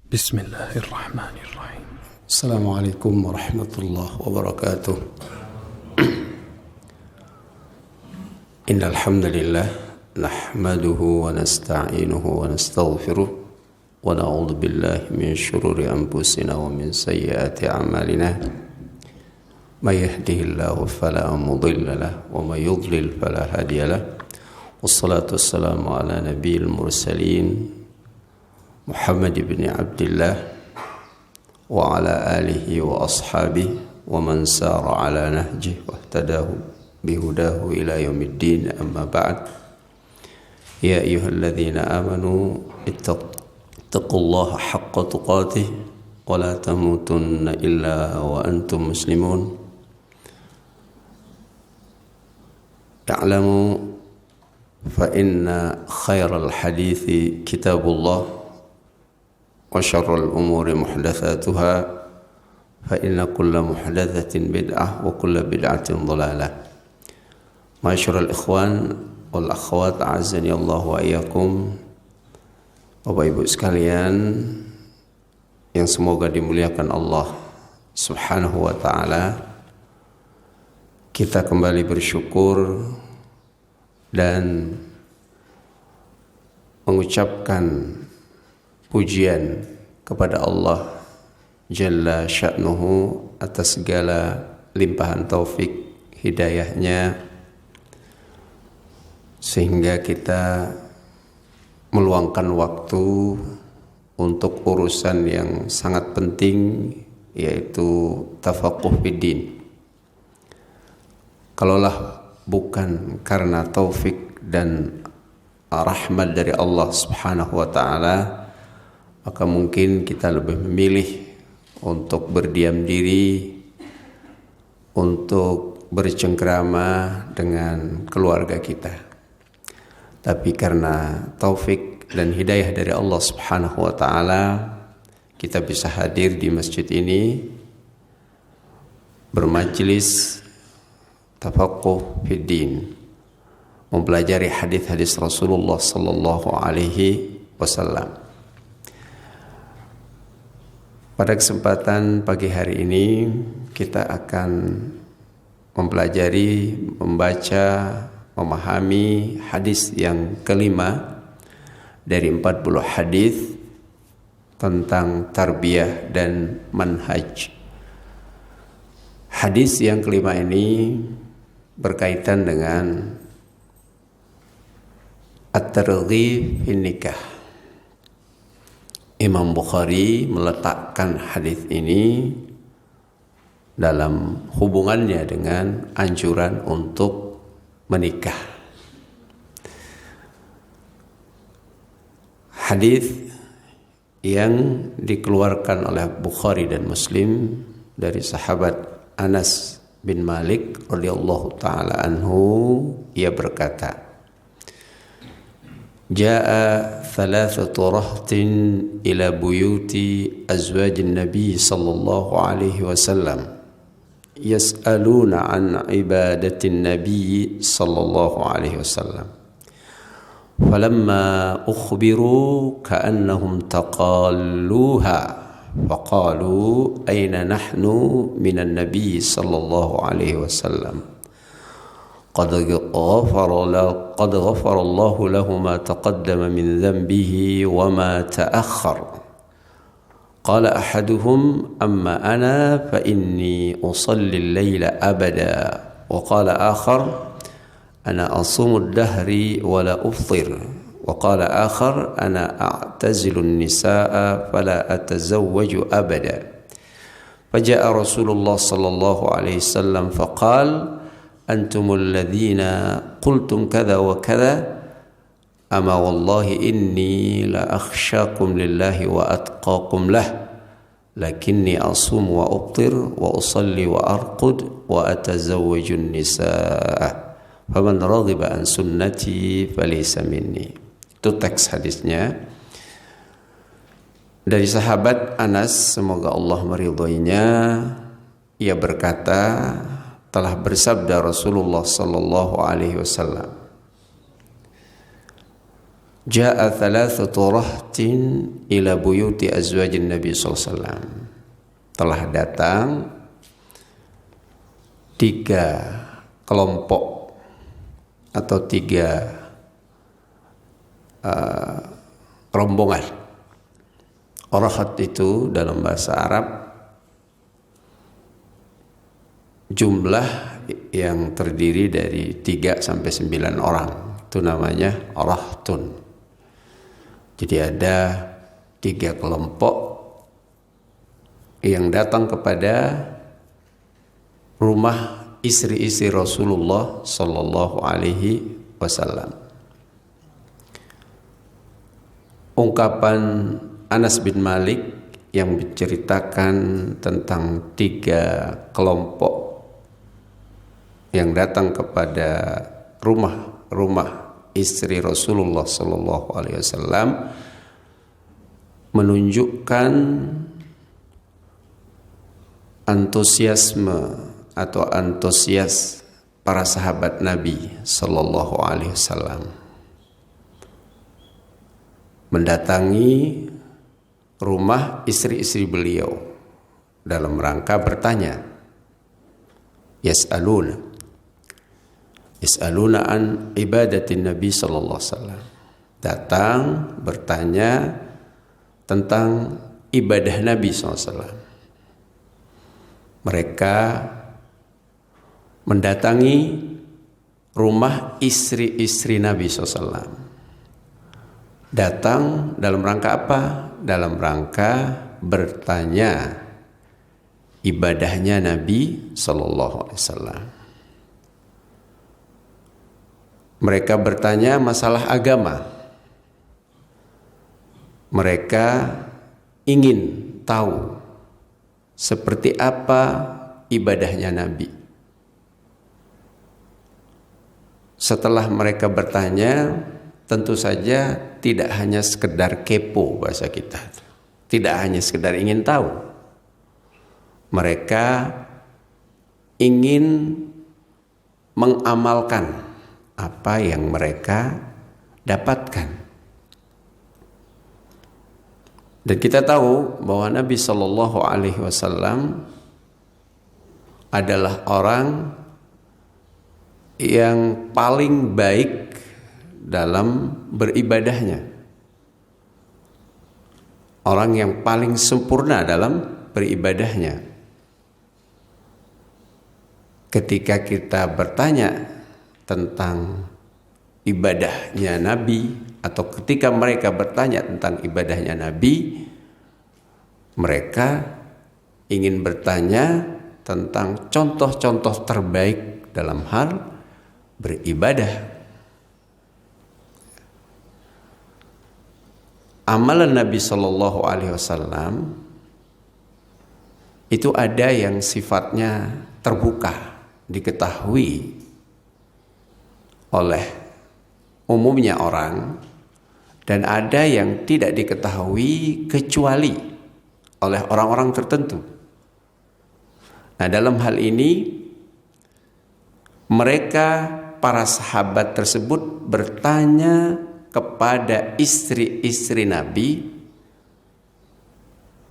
بسم الله الرحمن الرحيم. السلام عليكم ورحمة الله وبركاته. إن الحمد لله نحمده ونستعينه ونستغفره ونعوذ بالله من شرور أنفسنا ومن سيئات أعمالنا. من يهده الله فلا مضل له ومن يضلل فلا هادي له. والصلاة والسلام على نبي المرسلين محمد بن عبد الله وعلى آله وأصحابه ومن سار على نهجه واهتداه بهداه إلى يوم الدين. أما بعد، يا أيها الذين آمنوا اتقوا الله حق تقاته ولا تموتن إلا وأنتم مسلمون. اعلموا فإن خير الحديث كتاب الله وشر الأمور محدثاتها فإن كل محدثة بدعة وكل بدعة ضلالة. معاشر الإخوان والأخوات أعزني الله وإياكم. Bapak Ibu sekalian yang semoga dimuliakan Allah Subhanahu wa taala, kita kembali bersyukur dan mengucapkan pujian kepada Allah Jalla Sya'nuhu atas segala limpahan taufik hidayahnya, sehingga kita meluangkan waktu untuk urusan yang sangat penting, yaitu tafaqquh fiddin. Kalaulah bukan karena taufik dan rahmat dari Allah Subhanahu wa taala, maka mungkin kita lebih memilih untuk berdiam diri, untuk bercengkrama dengan keluarga kita. Tapi karena taufik dan hidayah dari Allah Subhanahu wa taala, kita bisa hadir di masjid ini bermajlis tafaqquh fiddin, mempelajari hadis-hadis Rasulullah sallallahu alaihi wasallam. Pada kesempatan pagi hari ini kita akan mempelajari, membaca, memahami hadis yang kelima dari 40 hadis tentang tarbiyah dan manhaj. Hadis yang kelima ini berkaitan dengan at-targhib fin nikah. Imam Bukhari meletakkan hadis ini dalam hubungannya dengan anjuran untuk menikah. Hadis yang dikeluarkan oleh Bukhari dan Muslim dari sahabat Anas bin Malik radhiyallahu taala anhu, ia berkata, Ja'a thalathatu rahtin ila buyuti azwajin Nabi sallallahu alaihi wasallam yas'aluna an ibadatin Nabi sallallahu alaihi wasallam. Falamma ukhbiru ka'annahum taqalluha faqalu ayna nahnu minan Nabi sallallahu alaihi wasallam. قد غفر الله له ما تقدم من ذنبه وما تأخر. قال أحدهم أما أنا فإني أصلي الليل أبدا. وقال آخر أنا أصوم الدهر ولا أفطر. وقال آخر أنا أعتزل النساء فلا أتزوج أبدا. فجاء رسول الله صلى الله عليه وسلم فقال أنتم الذين قلتم كذا وكذا أما والله إني لأخشاكم لله وأتقاكم له لكني أصوم وأفطر وأصلي وأرقد وأتزوج النساء فمن رغب عن سنتي فليس مني. Itu teks hadisnya dari sahabat Anas, semoga Allah meridhoinya. Ia berkata, telah bersabda Rasulullah sallallahu alaihi wasallam, Ja'a thalathatu rahtin ila buyuti azwajin Nabi sallallahu alaihi wasallam. Telah datang 3 kelompok atau 3 rombongan. Rahat itu dalam bahasa Arab jumlah yang terdiri dari 3 sampai 9 orang. Itu namanya rahtun. Jadi ada 3 kelompok yang datang kepada rumah istri-istri Rasulullah sallallahu alaihi wasallam. Ungkapan Anas bin Malik yang menceritakan tentang 3 kelompok yang datang kepada rumah istri Rasulullah sallallahu alaihi wasallam menunjukkan antusiasme atau antusias para sahabat Nabi sallallahu alaihi wasallam mendatangi rumah istri-istri beliau dalam rangka bertanya. Yas'aluna an ibadatin Nabi sallallahu alaihi wasallam. Datang bertanya tentang ibadah Nabi sallallahu alaihi wasallam. Mereka mendatangi rumah istri-istri Nabi sallallahu alaihi wasallam. Datang dalam rangka apa? Dalam rangka bertanya ibadahnya Nabi sallallahu alaihi wasallam. Mereka bertanya masalah agama. Mereka ingin tahu seperti apa ibadahnya Nabi. Setelah mereka bertanya, tentu saja tidak hanya sekedar kepo bahasa kita. Tidak hanya sekedar ingin tahu. Mereka ingin mengamalkan apa yang mereka dapatkan. Dan kita tahu bahwa Nabi sallallahu alaihi wasallam adalah orang yang paling baik dalam beribadahnya. Orang yang paling sempurna dalam beribadahnya. Ketika kita bertanya tentang ibadahnya Nabi, atau ketika mereka bertanya tentang ibadahnya Nabi, mereka ingin bertanya tentang contoh-contoh terbaik dalam hal beribadah. Amalan Nabi Shallallahu Alaihi Wasallam itu ada yang sifatnya terbuka, diketahui oleh umumnya orang, dan ada yang tidak diketahui kecuali oleh orang-orang tertentu. Nah, dalam hal ini mereka, para sahabat tersebut bertanya kepada istri-istri Nabi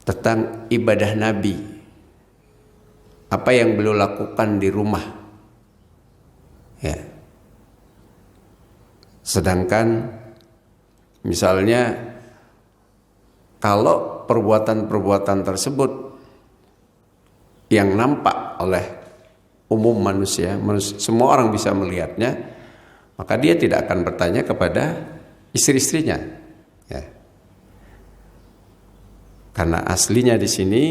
tentang ibadah Nabi, apa yang beliau lakukan di rumah, ya. Sedangkan misalnya kalau perbuatan-perbuatan tersebut yang nampak oleh umum manusia, semua orang bisa melihatnya, maka dia tidak akan bertanya kepada istri-istrinya, ya. Karena aslinya di sini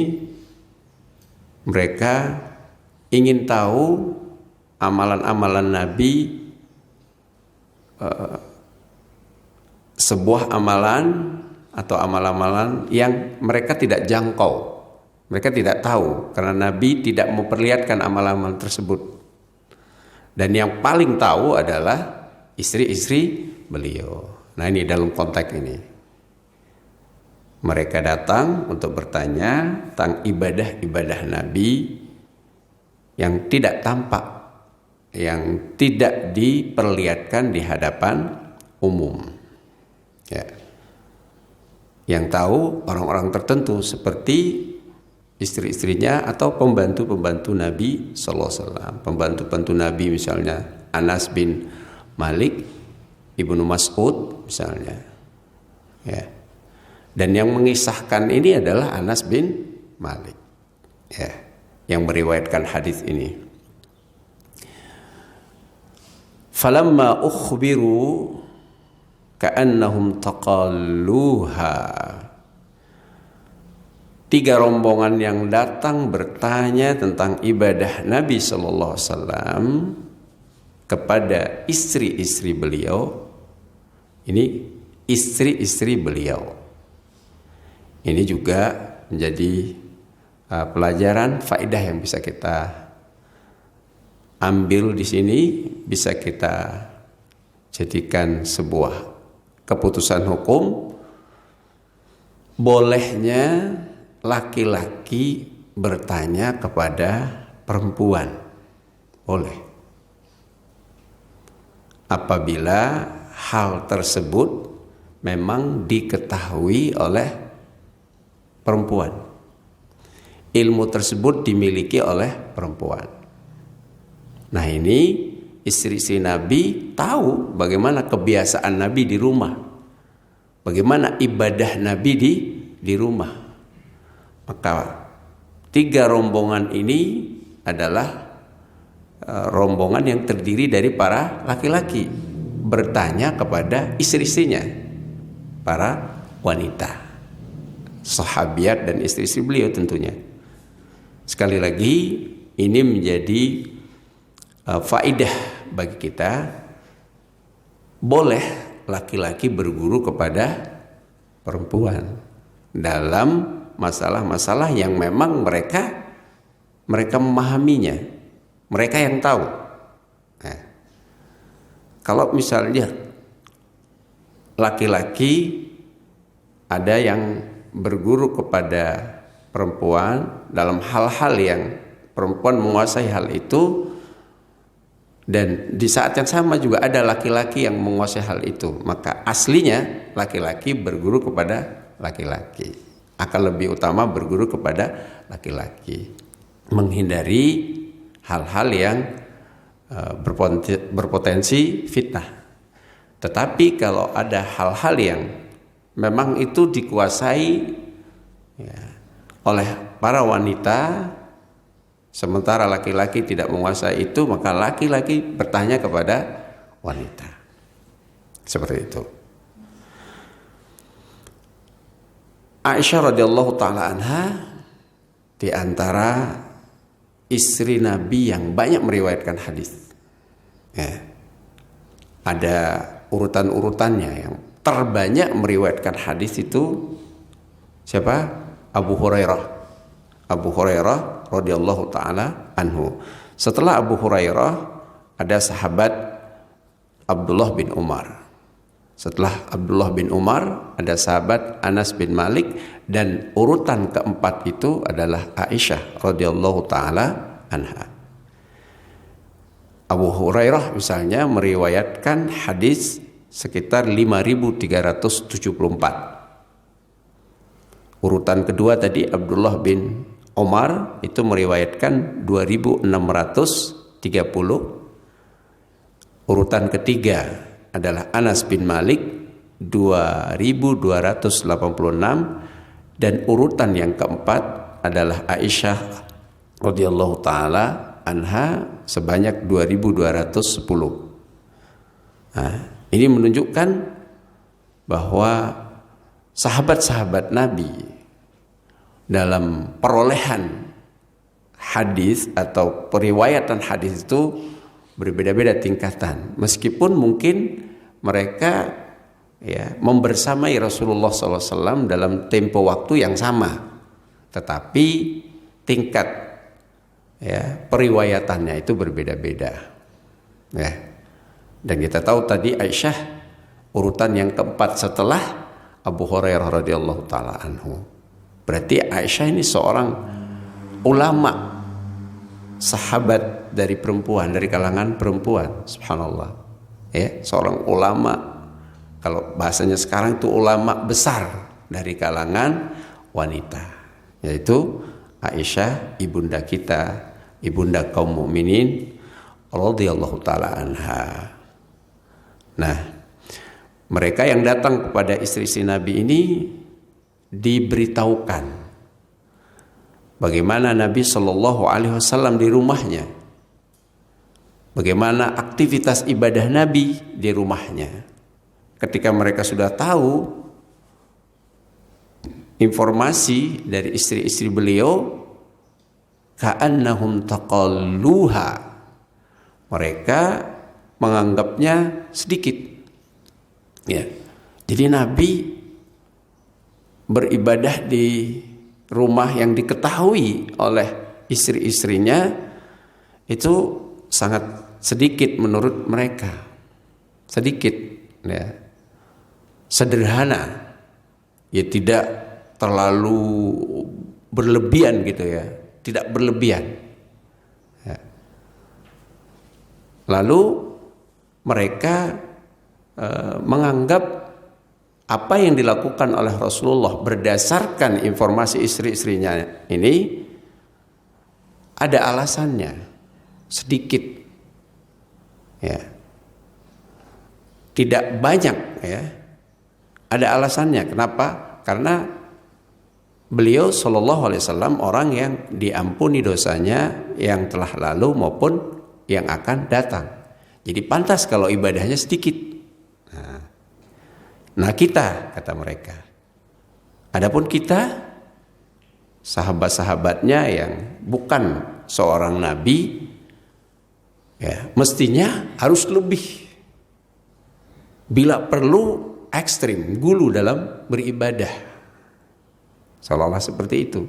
mereka ingin tahu amalan-amalan Nabi, sebuah amalan atau amal-amalan yang mereka tidak jangkau, mereka tidak tahu, karena Nabi tidak memperlihatkan amal-amal tersebut. Dan yang paling tahu adalah istri-istri beliau. Nah, ini dalam konteks ini mereka datang untuk bertanya tentang ibadah-ibadah Nabi yang tidak tampak, yang tidak diperlihatkan di hadapan umum. Ya. Yang tahu orang-orang tertentu seperti istri-istrinya atau pembantu-pembantu Nabi sallallahu alaihi wasallam. Pembantu-pembantu Nabi misalnya Anas bin Malik, Ibnu Mas'ud misalnya. Ya. Dan yang mengisahkan ini adalah Anas bin Malik. Ya, yang meriwayatkan hadis ini. Falamma ukhbiru ka'annahum taqalluha. 3 rombongan yang datang bertanya tentang ibadah Nabi sallallahu alaihi wasallam kepada istri-istri beliau. Ini istri-istri beliau. Ini juga menjadi pelajaran faedah yang bisa kita ambil di sini, bisa kita jadikan sebuah keputusan hukum. Bolehnya laki-laki bertanya kepada perempuan, boleh, apabila hal tersebut memang diketahui oleh perempuan, ilmu tersebut dimiliki oleh perempuan. Nah, ini istri-istri Nabi tahu bagaimana kebiasaan Nabi di rumah, bagaimana ibadah Nabi di rumah. Maka 3 rombongan ini adalah rombongan yang terdiri dari para laki-laki bertanya kepada istri-istrinya, para wanita, sahabiat dan istri-istri beliau tentunya. Sekali lagi ini menjadi faedah bagi kita, boleh laki-laki berguru kepada perempuan dalam masalah-masalah yang memang mereka memahaminya, mereka yang tahu. Nah, kalau misalnya laki-laki ada yang berguru kepada perempuan dalam hal-hal yang perempuan menguasai hal itu, dan di saat yang sama juga ada laki-laki yang menguasai hal itu, maka aslinya laki-laki berguru kepada laki-laki. Akan lebih utama berguru kepada laki-laki, menghindari hal-hal yang berpotensi fitnah. Tetapi kalau ada hal-hal yang memang itu dikuasai oleh para wanita, sementara laki-laki tidak menguasai itu, maka laki-laki bertanya kepada wanita. Seperti itu. Aisyah radhiyallahu taala anha di antara istri Nabi yang banyak meriwayatkan hadis. Ya. Ada urutan-urutannya, yang terbanyak meriwayatkan hadis itu siapa? Abu Hurairah. Abu Hurairah radhiyallahu taala anhu. Setelah Abu Hurairah ada sahabat Abdullah bin Umar. Setelah Abdullah bin Umar ada sahabat Anas bin Malik, dan urutan keempat itu adalah Aisyah radhiyallahu taala anha. Abu Hurairah misalnya meriwayatkan hadis sekitar 5.374. Urutan kedua tadi Abdullah bin Umar itu meriwayatkan 2.630. Urutan ketiga adalah Anas bin Malik 2.286, dan urutan yang keempat adalah Aisyah radhiyallahu taala anha sebanyak 2.210. Nah, ini menunjukkan bahwa sahabat-sahabat Nabi dalam perolehan hadis atau periwayatan hadis itu berbeda-beda tingkatan, meskipun mungkin mereka membersamai Rasulullah SAW dalam tempo waktu yang sama, tetapi tingkat periwayatannya itu berbeda-beda. Dan kita tahu tadi Aisyah urutan yang keempat setelah Abu Hurairah radhiyallahu taala anhu. Berarti Aisyah ini seorang ulama, sahabat dari perempuan, dari kalangan perempuan, subhanallah. Seorang ulama Kalau bahasanya sekarang itu ulama besar dari kalangan wanita, yaitu Aisyah, ibunda kita, ibunda kaum mukminin radhiyallahu taala anha. Nah, mereka yang datang kepada istri-istri Nabi ini diberitahukan bagaimana Nabi Shallallahu Alaihi Wasallam di rumahnya, bagaimana aktivitas ibadah Nabi di rumahnya. Ketika mereka sudah tahu informasi dari istri-istri beliau, ka'annahum taqalluha, mereka menganggapnya sedikit. Ya. Jadi Nabi beribadah di rumah yang diketahui oleh istri-istrinya itu sangat sedikit menurut mereka. Sedikit, ya. Sederhana. Ya, tidak terlalu berlebihan gitu ya. Tidak berlebihan. Ya. Lalu mereka menganggap apa yang dilakukan oleh Rasulullah berdasarkan informasi istri-istrinya ini ada alasannya sedikit, ya, tidak banyak, ya, ada alasannya. Kenapa? Karena beliau Shallallahu Alaihi Wasallam orang yang diampuni dosanya yang telah lalu maupun yang akan datang. Jadi pantas kalau ibadahnya sedikit. Nah kita, kata mereka, adapun kita sahabat-sahabatnya yang bukan seorang nabi, ya, mestinya harus lebih, bila perlu ekstrim, gulu dalam beribadah, seolah-olah seperti itu.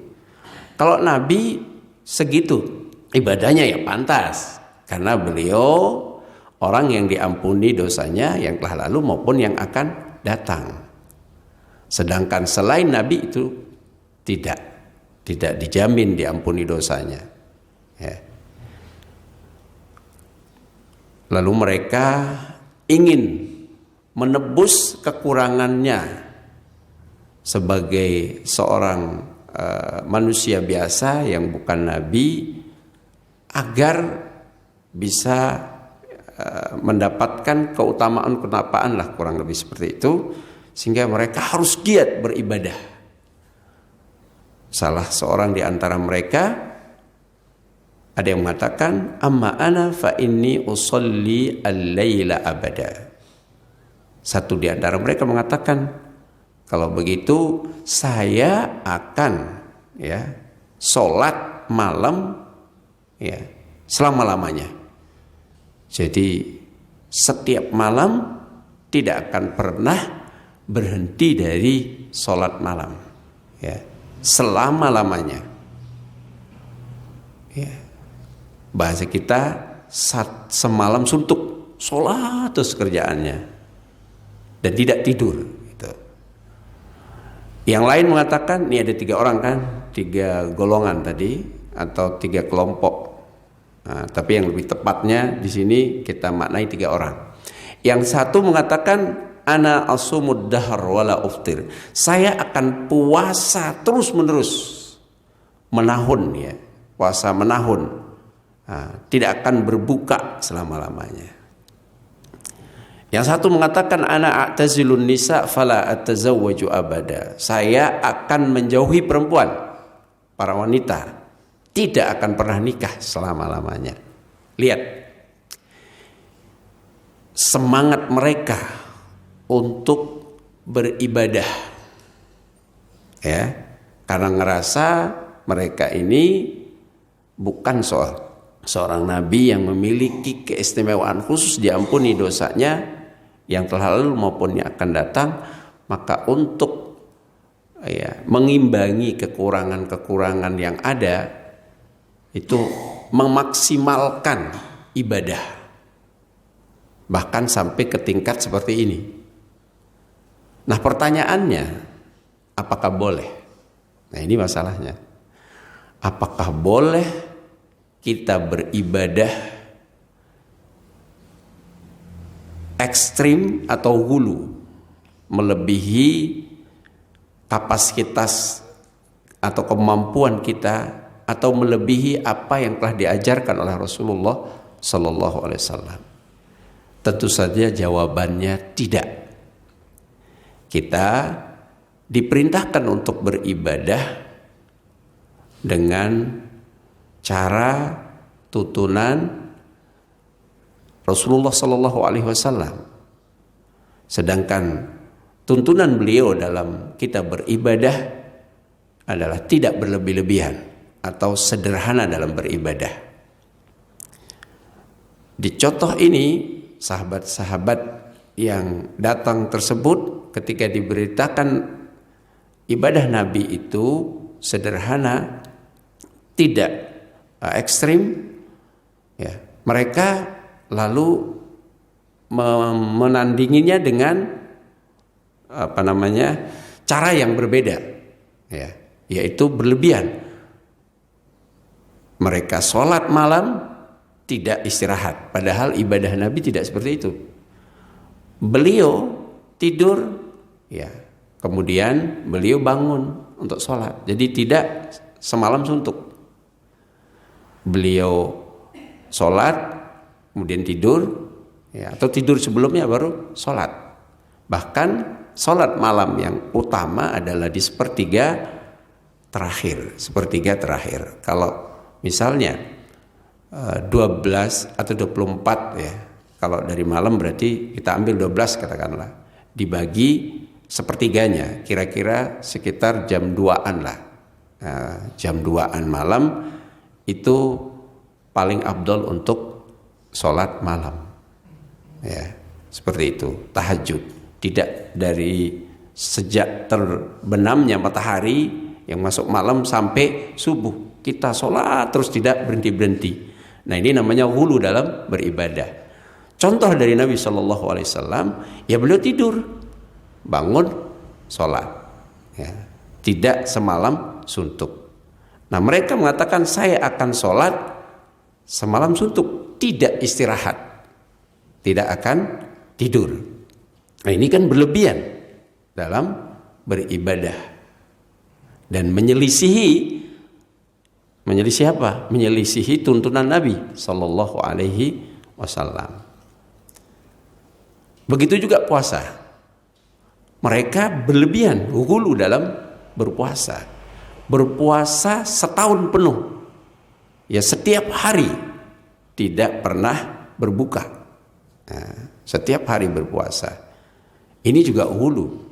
Kalau nabi segitu ibadahnya ya pantas, karena beliau orang yang diampuni dosanya yang telah lalu maupun yang akan datang. Sedangkan selain Nabi itu tidak dijamin diampuni dosanya, ya. Lalu mereka ingin menebus kekurangannya sebagai seorang manusia biasa yang bukan Nabi, agar bisa mendapatkan keutamaan lah, kurang lebih seperti itu, sehingga mereka harus giat beribadah. Salah seorang di antara mereka ada yang mengatakan, amma ana fa inni usolli al-laila abada. Satu di antara mereka mengatakan, kalau begitu saya akan, ya, sholat malam, ya, selama-lamanya. Jadi setiap malam tidak akan pernah berhenti dari sholat malam, ya, selama-lamanya. Ya. Bahasa kita semalam suntuk, sholat terus kerjaannya dan tidak tidur. Gitu. Yang lain mengatakan, ini ada 3 orang kan, 3 golongan tadi atau 3 kelompok. Nah, tapi yang lebih tepatnya di sini kita maknai 3 orang. Yang satu mengatakan, ana asumud dahar wala uftir. Saya akan puasa terus menerus, menahun, ya, puasa menahun. Nah, tidak akan berbuka selama-lamanya. Yang satu mengatakan, ana a'tazilun nisa fala atazawwaju abada. Saya akan menjauhi perempuan, para wanita, tidak akan pernah nikah selama-lamanya. Lihat semangat mereka untuk beribadah, ya, karena ngerasa mereka ini bukan seorang nabi yang memiliki keistimewaan khusus, diampuni dosanya yang telah lalu maupun yang akan datang. Maka untuk, ya, mengimbangi kekurangan-kekurangan yang ada, itu memaksimalkan ibadah, bahkan sampai ke tingkat seperti ini. Nah, pertanyaannya, apakah boleh? Nah, ini masalahnya. Apakah boleh kita beribadah ekstrim atau hulu? melebihi kapasitas atau kemampuan kita, atau melebihi apa yang telah diajarkan oleh Rasulullah Sallallahu Alaihi Wasallam? Tentu saja jawabannya tidak. Kita diperintahkan untuk beribadah dengan cara tuntunan Rasulullah Sallallahu Alaihi Wasallam. Sedangkan tuntunan beliau dalam kita beribadah adalah tidak berlebih-lebihan atau sederhana dalam beribadah. Di contoh ini, sahabat-sahabat yang datang tersebut ketika diberitakan ibadah Nabi itu sederhana, tidak ekstrim, ya, mereka lalu menandinginya dengan cara yang berbeda, ya, yaitu berlebihan. Mereka sholat malam tidak istirahat, padahal ibadah Nabi tidak seperti itu. Beliau tidur, ya, kemudian beliau bangun untuk sholat, jadi tidak semalam suntuk. Beliau sholat kemudian tidur, ya, atau tidur sebelumnya baru sholat. Bahkan sholat malam yang utama adalah di sepertiga terakhir. Kalau misalnya 12 atau 24, ya, kalau dari malam berarti kita ambil 12 katakanlah, dibagi sepertiganya, kira-kira sekitar jam 2-an lah. Jam 2-an malam itu paling afdol untuk sholat malam, ya, seperti itu. Tahajud tidak dari sejak terbenamnya matahari yang masuk malam sampai subuh kita sholat terus tidak berhenti. Nah, ini namanya ghulu dalam beribadah. Contoh dari Nabi Shallallahu Alaihi Wasallam, ya, beliau tidur, bangun, sholat, ya, tidak semalam suntuk. Nah, mereka mengatakan saya akan sholat semalam suntuk, tidak istirahat, tidak akan tidur. Nah, ini kan berlebihan dalam beribadah dan menyelisihi apa? Menyelisihi tuntunan Nabi Sallallahu Alaihi Wasallam. Begitu juga puasa. Mereka berlebihan, ghulu dalam berpuasa. Berpuasa setahun penuh, ya, setiap hari tidak pernah berbuka. Nah, setiap hari berpuasa. Ini juga ghulu.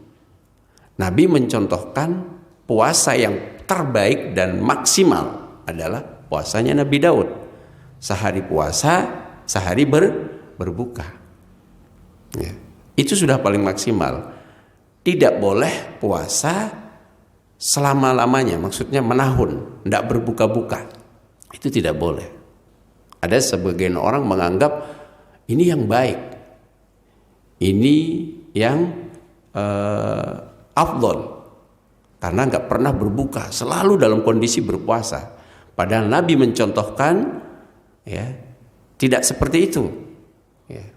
Nabi mencontohkan puasa yang terbaik dan maksimal adalah puasanya Nabi Daud. Sehari puasa, sehari berbuka. Ya, itu sudah paling maksimal. Tidak boleh puasa selama-lamanya, maksudnya menahun, tidak berbuka-buka. Itu tidak boleh. Ada sebagian orang menganggap ini yang baik, ini yang afdol, karena nggak pernah berbuka, selalu dalam kondisi berpuasa. Padahal Nabi mencontohkan, ya, tidak seperti itu. Ya.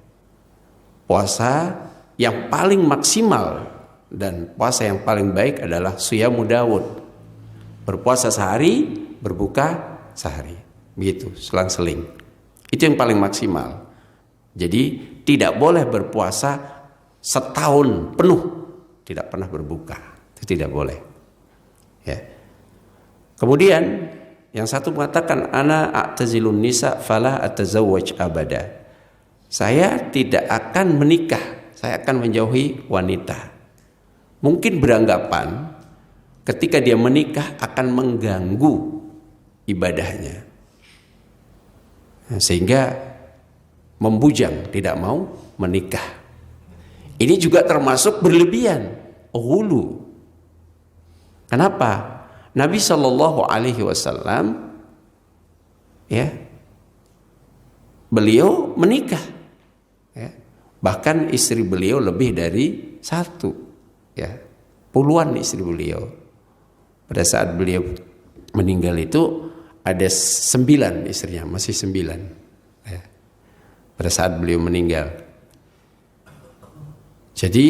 Puasa yang paling maksimal dan puasa yang paling baik adalah Siyamu Daud. Berpuasa sehari, berbuka sehari. Begitu, selang-seling. Itu yang paling maksimal. Jadi tidak boleh berpuasa setahun penuh tidak pernah berbuka. Itu tidak boleh. Ya. Kemudian yang satu mengatakan ana a'tazilun nisa fala atazawwaj abada. Saya tidak akan menikah, saya akan menjauhi wanita. Mungkin beranggapan ketika dia menikah akan mengganggu ibadahnya, sehingga membujang, tidak mau menikah. Ini juga termasuk berlebihan, ghulu. Kenapa? Nabi Shallallahu Alaihi Wasallam, ya, beliau menikah, ya, bahkan istri beliau lebih dari satu, ya, puluhan istri beliau. Pada saat beliau meninggal itu ada 9 istrinya, masih 9, ya, pada saat beliau meninggal. Jadi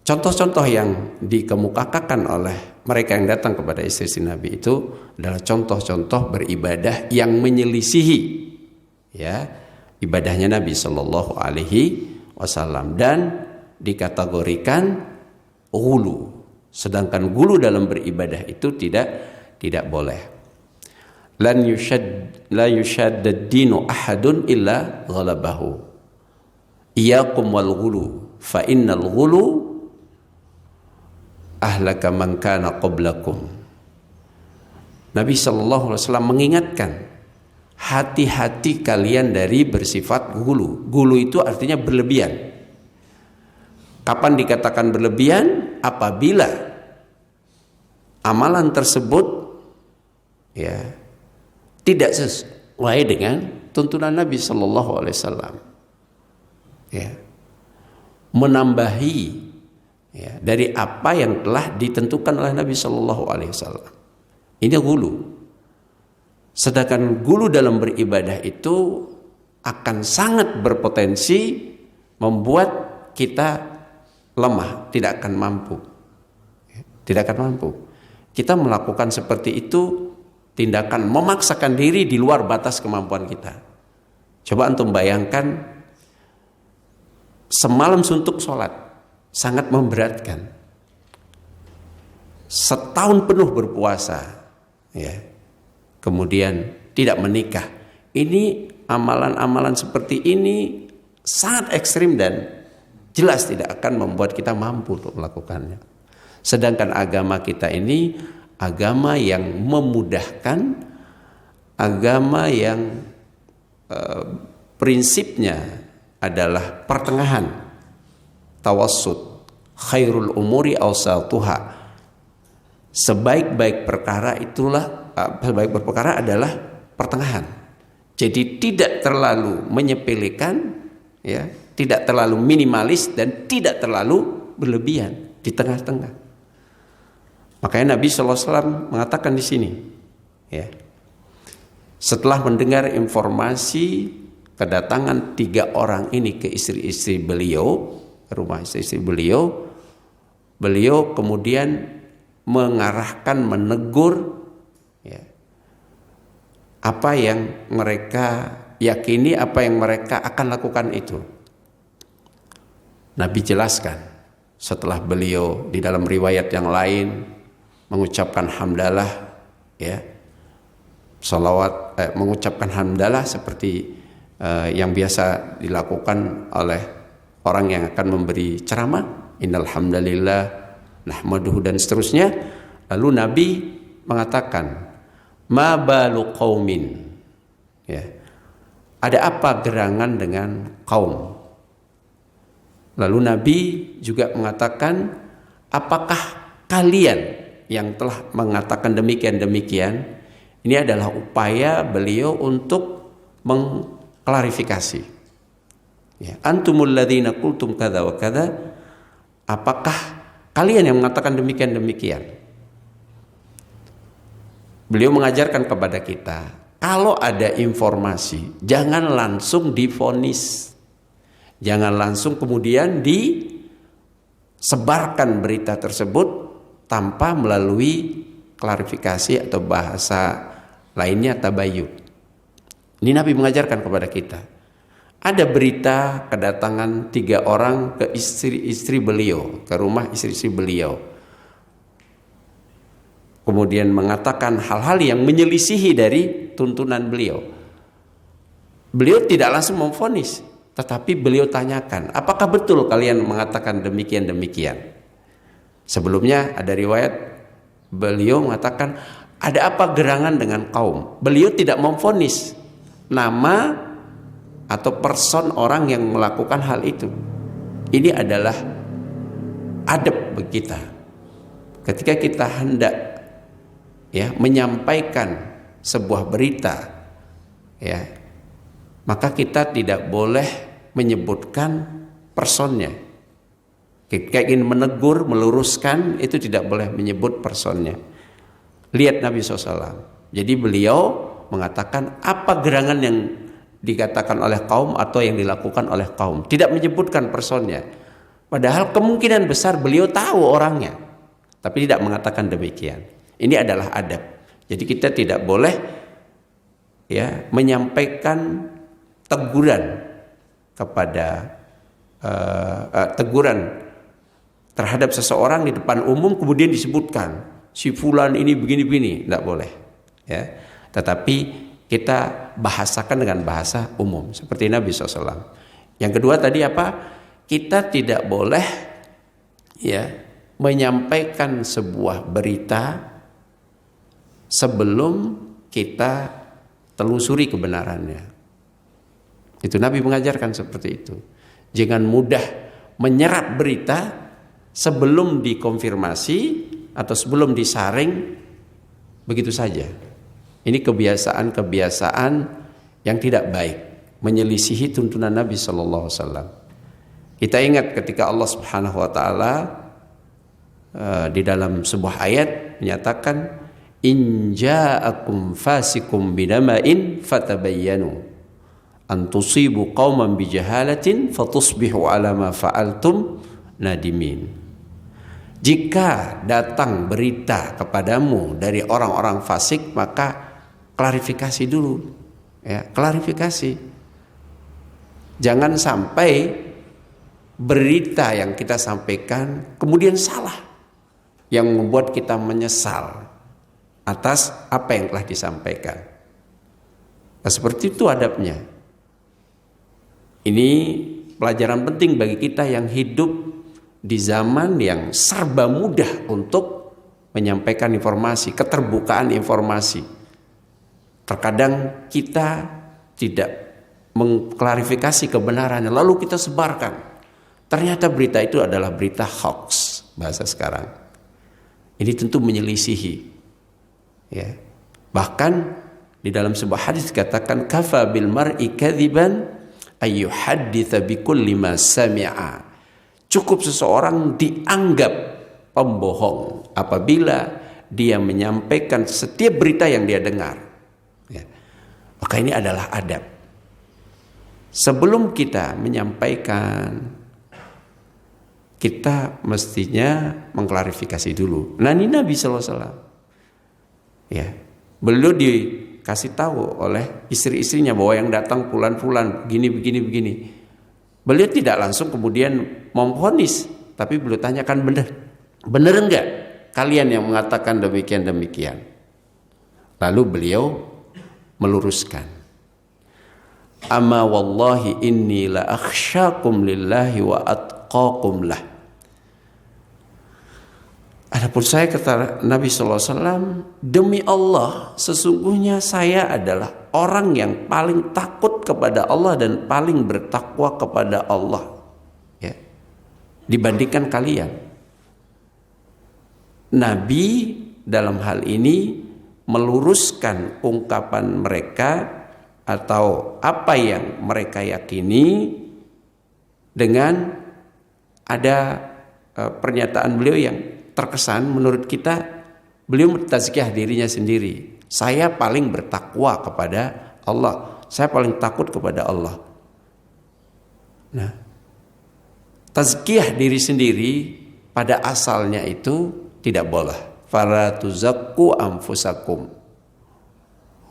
contoh-contoh yang dikemukakan oleh mereka yang datang kepada istri Nabi itu adalah contoh-contoh beribadah yang menyelisihi ya ibadahnya Nabi Shallallahu Alaihi Wasallam dan dikategorikan ghulu. Sedangkan ghulu dalam beribadah itu tidak boleh. La yushaddad dinu ahadun illa ghalabahu. Iyyakum wal ghulu fa innal ghulu ahlaka man kana qablakum. Nabi sallallahu alaihi wasallam mengingatkan, hati-hati kalian dari bersifat ghulu. Ghulu itu artinya berlebihan. Kapan dikatakan berlebihan? Apabila amalan tersebut ya tidak sesuai dengan tuntunan Nabi sallallahu alaihi wasallam. Ya. Menambahi ya, dari apa yang telah ditentukan oleh Nabi Shallallahu Alaihi Wasallam. Ini ghulu. Sedangkan ghulu dalam beribadah itu akan sangat berpotensi membuat kita lemah, tidak akan mampu. Tidak akan mampu. Kita melakukan seperti itu, tindakan memaksakan diri di luar batas kemampuan kita. Coba antum bayangkan, semalam suntuk sholat sangat memberatkan. Setahun penuh berpuasa, ya, kemudian tidak menikah. Ini amalan-amalan seperti ini sangat ekstrim dan jelas tidak akan membuat kita mampu untuk melakukannya. Sedangkan agama kita ini agama yang memudahkan, agama yang prinsipnya adalah pertengahan, tawassut, khairul umuri awsatuha. Sebaik-baik perkara adalah pertengahan. Jadi tidak terlalu menyepelekan, ya, tidak terlalu minimalis dan tidak terlalu berlebihan, di tengah-tengah. Makanya Nabi SAW mengatakan di sini, ya, setelah mendengar informasi kedatangan 3 orang ini ke istri-istri beliau, ke rumah istri-istri beliau, beliau kemudian mengarahkan, menegur, ya, apa yang mereka yakini, apa yang mereka akan lakukan itu. Nabi jelaskan setelah beliau di dalam riwayat yang lain mengucapkan hamdalah, ya, salawat, mengucapkan hamdalah seperti yang biasa dilakukan oleh orang yang akan memberi ceramah, innal hamdalillah nahmaduhu dan seterusnya. Lalu Nabi mengatakan, ma balu qaumin, ya, ada apa gerangan dengan kaum. Lalu Nabi juga mengatakan, apakah kalian yang telah mengatakan demikian-demikian? Ini adalah upaya beliau untuk mengklarifikasi, ya, antumul ladzina qultum kadza wa kadza, apakah kalian yang mengatakan demikian-demikian? Beliau mengajarkan kepada kita, kalau ada informasi jangan langsung divonis, jangan langsung kemudian disebarkan berita tersebut tanpa melalui klarifikasi atau bahasa lainnya, tabayyun. Ini Nabi mengajarkan kepada kita. Ada berita kedatangan 3 orang ke istri-istri beliau, ke rumah istri-istri beliau. Kemudian mengatakan hal-hal yang menyelisihi dari tuntunan beliau. Beliau tidak langsung memvonis, tetapi beliau tanyakan, apakah betul kalian mengatakan demikian-demikian? Sebelumnya ada riwayat beliau mengatakan, ada apa gerangan dengan kaum? Beliau tidak memvonis nama atau person orang yang melakukan hal itu. Ini adalah adab bagi kita. Ketika kita hendak, ya, menyampaikan sebuah berita, ya, maka kita tidak boleh menyebutkan personnya. Ketika ingin menegur, meluruskan, itu tidak boleh menyebut personnya. Lihat Nabi SAW. Jadi beliau mengatakan apa gerangan yang dikatakan oleh kaum atau yang dilakukan oleh kaum. Tidak menyebutkan personnya. Padahal kemungkinan besar beliau tahu orangnya, tapi tidak mengatakan demikian. Ini adalah adab. Jadi kita tidak boleh ya menyampaikan teguran kepada teguran terhadap seseorang di depan umum kemudian disebutkan si fulan ini begini-begini, tidak boleh. Ya, tetapi kita bahasakan dengan bahasa umum seperti Nabi SAW. Yang kedua tadi apa? Kita tidak boleh ya menyampaikan sebuah berita sebelum kita telusuri kebenarannya. Itu Nabi mengajarkan seperti itu. Jangan mudah menyerap berita sebelum dikonfirmasi atau sebelum disaring begitu saja. Ini kebiasaan-kebiasaan yang tidak baik, menyelisihi tuntunan Nabi sallallahu alaihi wasallam. Kita ingat ketika Allah Subhanahu wa taala di dalam sebuah ayat menyatakan in ja'akum fasikum binama'in fatabayyanu an tusibu qauman bijahalatin fatusbihu ala ma fa'altum nadimin. Jika datang berita kepadamu dari orang-orang fasik, maka klarifikasi dulu. Ya, klarifikasi. Jangan sampai berita yang kita sampaikan kemudian salah, yang membuat kita menyesal atas apa yang telah disampaikan. Nah, seperti itu adabnya. Ini pelajaran penting bagi kita yang hidup di zaman yang serba mudah untuk menyampaikan informasi, keterbukaan informasi. Terkadang kita tidak mengklarifikasi kebenarannya, lalu kita sebarkan. Ternyata berita itu adalah berita hoax, bahasa sekarang. Ini tentu menyelisihi. Ya. Bahkan di dalam sebuah hadis dikatakan kafa bil mar'i kadziban ayyuhadditsa bikulli ma sami'a. Cukup seseorang dianggap pembohong apabila dia menyampaikan setiap berita yang dia dengar. Ya. Maka ini adalah adab. Sebelum kita menyampaikan, kita mestinya mengklarifikasi dulu. Nah, ini Nabi sallallahu alaihi wasallam. Ya. Beliau dikasih tahu oleh istri-istrinya bahwa yang datang fulan-fulan begini. Beliau tidak langsung kemudian memvonis, tapi beliau tanyakan benar enggak kalian yang mengatakan demikian. Lalu beliau meluruskan, amma wallahi inni la akhsyakum lillahi wa atqakum lah. Adapun saya, kata Nabi SAW, demi Allah sesungguhnya saya adalah orang yang paling takut kepada Allah dan paling bertakwa kepada Allah, ya, dibandingkan kalian. Nabi dalam hal ini meluruskan ungkapan mereka atau apa yang mereka yakini dengan ada pernyataan beliau yang terkesan menurut kita, beliau mentazkiyah dirinya sendiri. Saya paling bertakwa kepada Allah. Saya paling takut kepada Allah. Nah, tazkiyah diri sendiri pada asalnya itu tidak boleh. Fala tuzakku anfusakum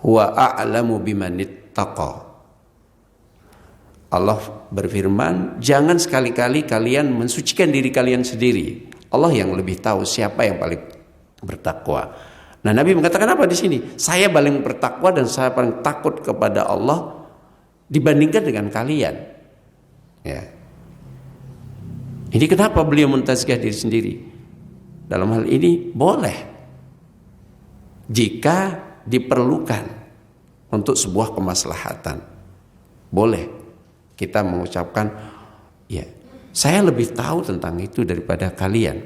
huwa a'lamu bimanittaqa. Allah berfirman, jangan sekali-kali kalian mensucikan diri kalian sendiri. Allah yang lebih tahu siapa yang paling bertakwa. Nah, Nabi mengatakan apa di sini? Saya paling bertakwa dan saya paling takut kepada Allah dibandingkan dengan kalian. Ya. Ini kenapa beliau mentazkiyah diri sendiri? Dalam hal ini boleh jika diperlukan untuk sebuah kemaslahatan. Boleh kita mengucapkan, ya, saya lebih tahu tentang itu daripada kalian.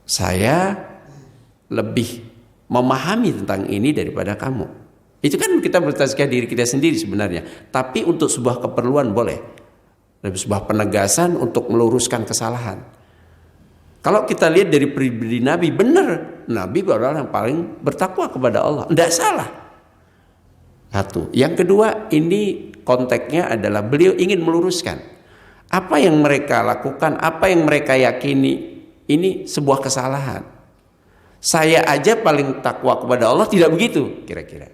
Saya lebih memahami tentang ini daripada kamu. Itu kan kita bertazkiyah diri kita sendiri sebenarnya. Tapi untuk sebuah keperluan boleh. Dari sebuah penegasan untuk meluruskan kesalahan. Kalau kita lihat dari pribadi Nabi, benar. Nabi adalah yang paling bertakwa kepada Allah. Tidak salah. Satu. Yang kedua, ini konteksnya adalah beliau ingin meluruskan. Apa yang mereka lakukan, apa yang mereka yakini, ini sebuah kesalahan. Saya aja paling takwa kepada Allah tidak begitu, kira-kira.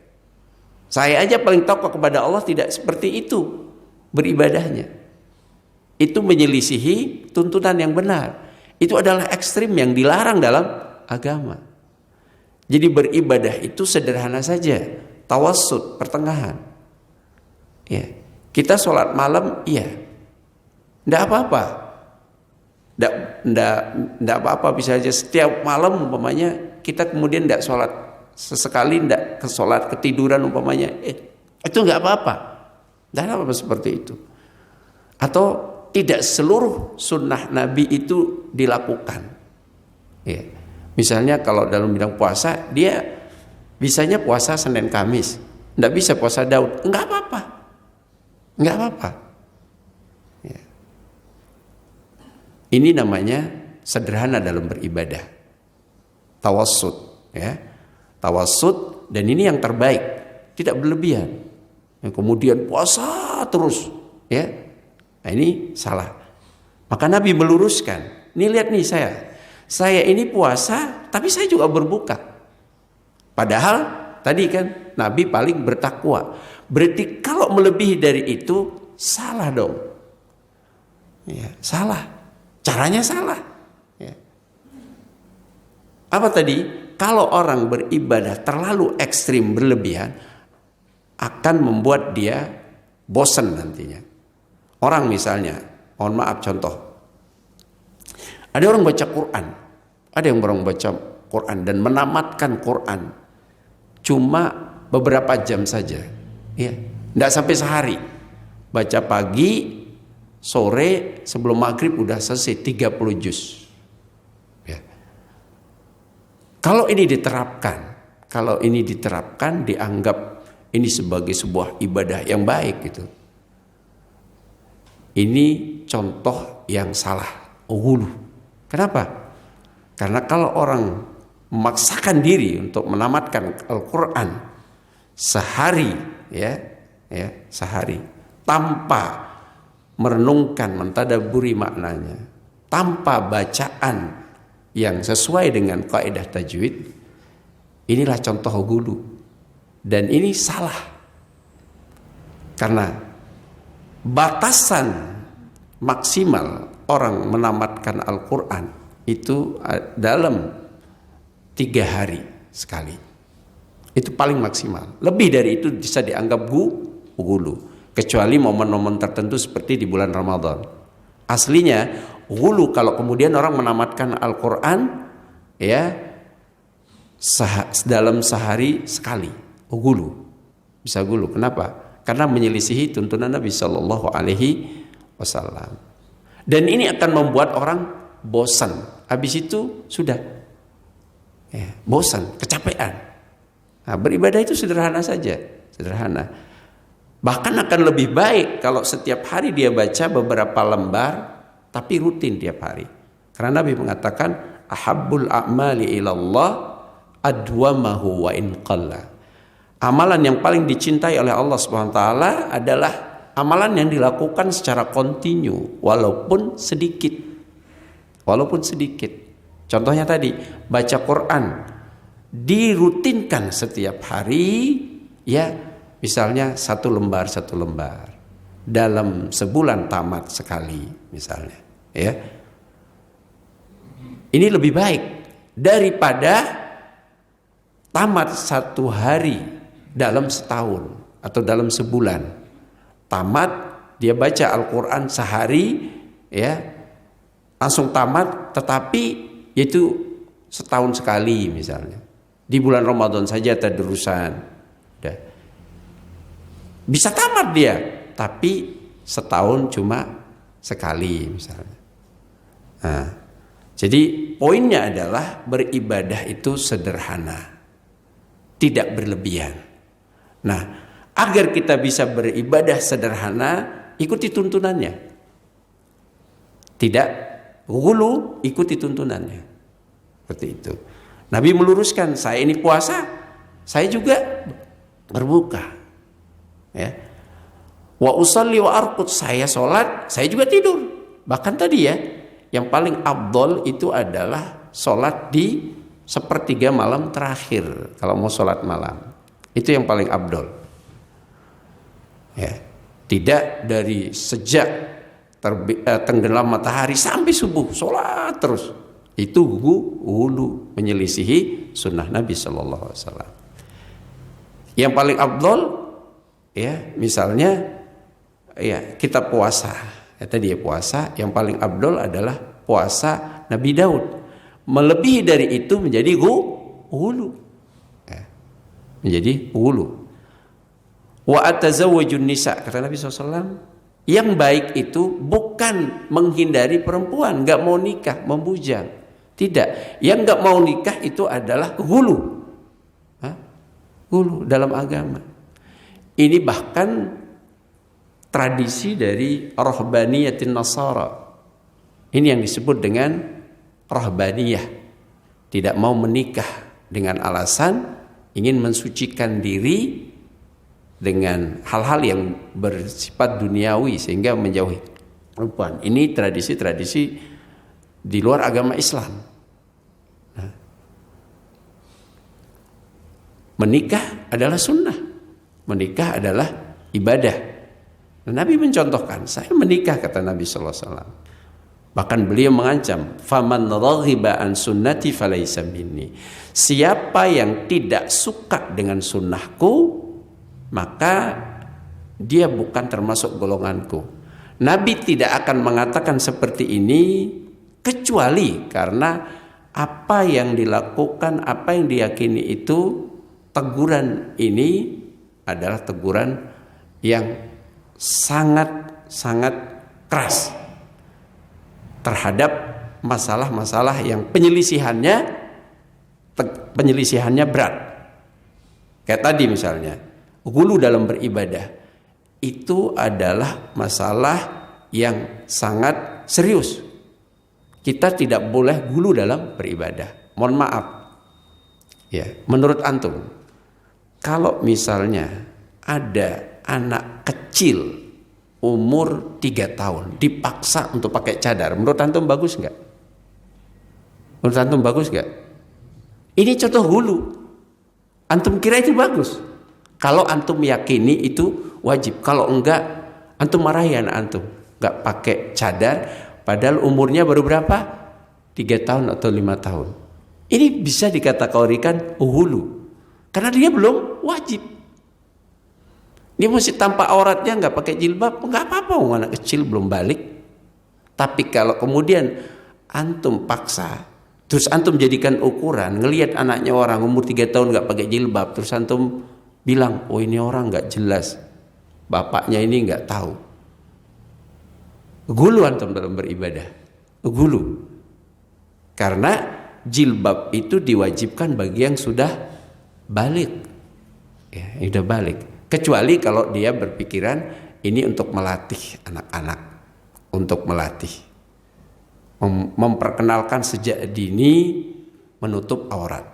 Saya aja paling takwa kepada Allah tidak seperti itu beribadahnya. Itu menyelisihi tuntunan yang benar. Itu adalah ekstrim yang dilarang dalam agama. Jadi beribadah itu sederhana saja, tawassut, pertengahan. Ya, kita sholat malam, iya, tidak apa-apa, tidak apa-apa, bisa aja setiap malam umpamanya kita kemudian tidak sholat sesekali, tidak ke sholat ketiduran umpamanya, itu nggak apa-apa, tidak apa-apa seperti itu. Atau tidak seluruh sunnah Nabi itu dilakukan. Ya. Misalnya kalau dalam bidang puasa, dia bisanya puasa Senin Kamis, tidak bisa puasa Daud, nggak apa-apa, nggak apa-apa. Ya. Ini namanya sederhana dalam beribadah, tawassut, ya, tawassut, dan ini yang terbaik, tidak berlebihan. Yang kemudian puasa terus, ya, nah ini salah. Maka Nabi meluruskan, ini lihat nih saya ini puasa, tapi saya juga berbuka. Padahal tadi kan Nabi paling bertakwa. Berarti kalau melebihi dari itu salah dong. Ya, salah. Caranya salah. Ya. Apa tadi? Kalau orang beribadah terlalu ekstrim berlebihan, akan membuat dia bosan nantinya. Orang misalnya, mohon maaf contoh. Ada orang baca Quran, ada yang orang baca Quran dan menamatkan Quran cuma beberapa jam saja, ya, tidak sampai sehari. Baca pagi, sore, sebelum maghrib udah selesai 30 juz. Ya. Kalau ini diterapkan, dianggap ini sebagai sebuah ibadah yang baik gitu. Ini contoh yang salah, ghulu. Kenapa? Karena kalau orang memaksakan diri untuk menamatkan Al-Quran sehari, sehari, tanpa merenungkan, mentadaburi maknanya, tanpa bacaan yang sesuai dengan kaidah tajwid, inilah contoh ghulu. Dan ini salah. Karena batasan maksimal orang menamatkan Al-Quran itu dalam 3 hari sekali. Itu paling maksimal. Lebih dari itu bisa dianggap ghulu. Kecuali momen-momen tertentu seperti di bulan Ramadan. Aslinya ghulu kalau kemudian orang menamatkan Al-Quran, ya, dalam sehari sekali. Ghulu. Bisa ghulu. Kenapa? Karena menyelisihi tuntunan Nabi Shallallahu Alaihi Wasallam. Dan ini akan membuat orang bosan. Habis itu sudah, ya, bosan, kecapean. Nah, beribadah itu sederhana saja, sederhana. Bahkan akan lebih baik kalau setiap hari dia baca beberapa lembar, tapi rutin tiap hari. Karena Nabi mengatakan, ahabbul a'mali ilallah adwamahu wa in qalla. Amalan yang paling dicintai oleh Allah Subhanahu wa taala adalah amalan yang dilakukan secara kontinu walaupun sedikit. Walaupun sedikit. Contohnya tadi, baca Quran dirutinkan setiap hari, ya, misalnya 1 lembar 1 lembar. Dalam sebulan tamat sekali misalnya, ya. Ini lebih baik daripada tamat 1 hari dalam setahun atau dalam sebulan. Tamat, dia baca Al-Quran sehari, ya, langsung tamat, tetapi itu setahun sekali misalnya. Di bulan Ramadan saja tadarusan. Bisa tamat dia, tapi setahun cuma sekali misalnya. Nah, jadi poinnya adalah beribadah itu sederhana, tidak berlebihan. Nah, agar kita bisa beribadah sederhana, ikuti tuntunannya. Tidak ghulu, ikuti tuntunannya. Seperti itu. Nabi meluruskan, saya ini puasa, saya juga berbuka. Ya. Wa usalli wa arqud, saya sholat, saya juga tidur. Bahkan tadi ya, yang paling afdol itu adalah sholat di sepertiga malam terakhir. Kalau mau sholat malam, itu yang paling afdol. Ya, tidak dari sejak tenggelam matahari sampai subuh sholat terus. Itu hulu, menyelisihi sunnah Nabi Sallallahu Alaihi Wasallam. Yang paling afdol, ya misalnya, ya kita puasa. Ya, tadi ya puasa. Yang paling afdol adalah puasa Nabi Daud. Melebihi dari itu menjadi hulu, ya, menjadi hulu. Wa atazawwajun nisa, kata Nabi SAW, yang baik itu bukan menghindari perempuan, nggak mau nikah, membujang. Tidak, yang nggak mau nikah itu adalah hulu, hulu dalam agama. Ini bahkan tradisi dari rahbaniyatin Nasara. Ini yang disebut dengan rahbaniyah. Tidak mau menikah dengan alasan ingin mensucikan diri dengan hal-hal yang bersifat duniawi sehingga menjauhi perempuan. Ini tradisi-tradisi di luar agama Islam. Nah, menikah adalah sunnah. Menikah adalah ibadah. Nabi mencontohkan, saya menikah, kata Nabi sallallahu alaihi wasallam. Bahkan beliau mengancam, faman raghiba an sunnati falaysa minni. Siapa yang tidak suka dengan sunnahku, maka dia bukan termasuk golonganku. Nabi tidak akan mengatakan seperti ini kecuali karena apa yang dilakukan, apa yang diyakini itu, teguran ini adalah teguran yang sangat-sangat keras terhadap masalah-masalah yang penyelisihannya berat. Kayak tadi misalnya, hulu dalam beribadah itu adalah masalah yang sangat serius. Kita tidak boleh hulu dalam beribadah. Mohon maaf. Ya, menurut antum, kalau misalnya ada anak kecil umur 3 tahun dipaksa untuk pakai cadar, menurut antum bagus nggak? Menurut antum bagus nggak? Ini contoh hulu. Antum kira itu bagus? Kalau antum yakini itu wajib, kalau enggak, antum marahi anak antum nggak pakai cadar, padahal umurnya baru berapa? 3 tahun atau 5 tahun. Ini bisa dikategorikan hulu, karena dia belum wajib. Dia masih tanpa auratnya, nggak pakai jilbab, nggak apa-apa, anak kecil belum balik. Tapi kalau kemudian antum paksa, terus antum jadikan ukuran, ngelihat anaknya orang umur 3 tahun nggak pakai jilbab, terus antum bilang, oh ini orang nggak jelas, bapaknya ini nggak tahu. Gulu antum dalam beribadah, gulu. Karena jilbab itu diwajibkan bagi yang sudah balik, ya, sudah balik. Kecuali kalau dia berpikiran ini untuk melatih anak-anak, untuk melatih, memperkenalkan sejak dini menutup aurat.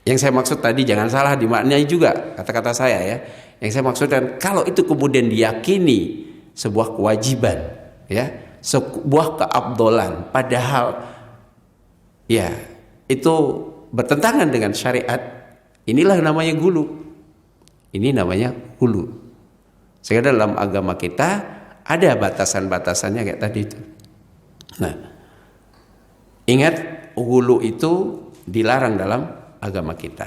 Yang saya maksud tadi jangan salah dimaknai juga kata-kata saya ya. Yang saya maksudkan kalau itu kemudian diyakini sebuah kewajiban, ya, sebuah keabdolan, padahal ya itu bertentangan dengan syariat, inilah namanya gulu. Ini namanya hulu. Sehingga dalam agama kita ada batasan-batasannya kayak tadi itu. Nah, ingat hulu itu dilarang dalam agama kita.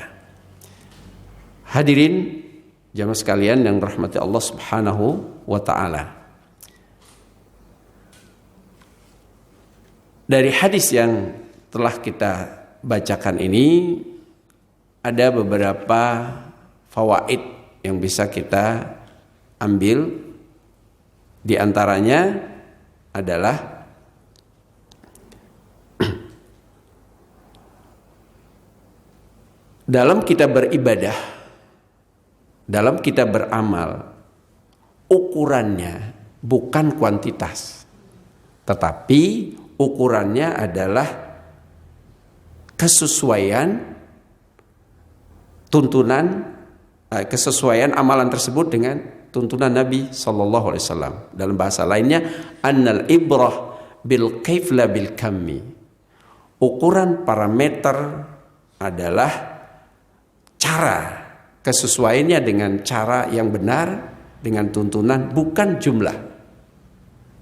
Hadirin jamaah sekalian yang rahmati Allah Subhanahu wa taala. Dari hadis yang telah kita bacakan ini ada beberapa fawaid yang bisa kita ambil. Di antaranya adalah dalam kita beribadah, dalam kita beramal, ukurannya bukan kuantitas, tetapi ukurannya adalah kesesuaian tuntunan, kesesuaian amalan tersebut dengan tuntunan Nabi sallallahu alaihi wasallam. Dalam bahasa lainnya, annal ibrah bil kaif la bil kammi. Ukuran parameter adalah cara kesesuaiannya dengan cara yang benar, dengan tuntunan, bukan jumlah.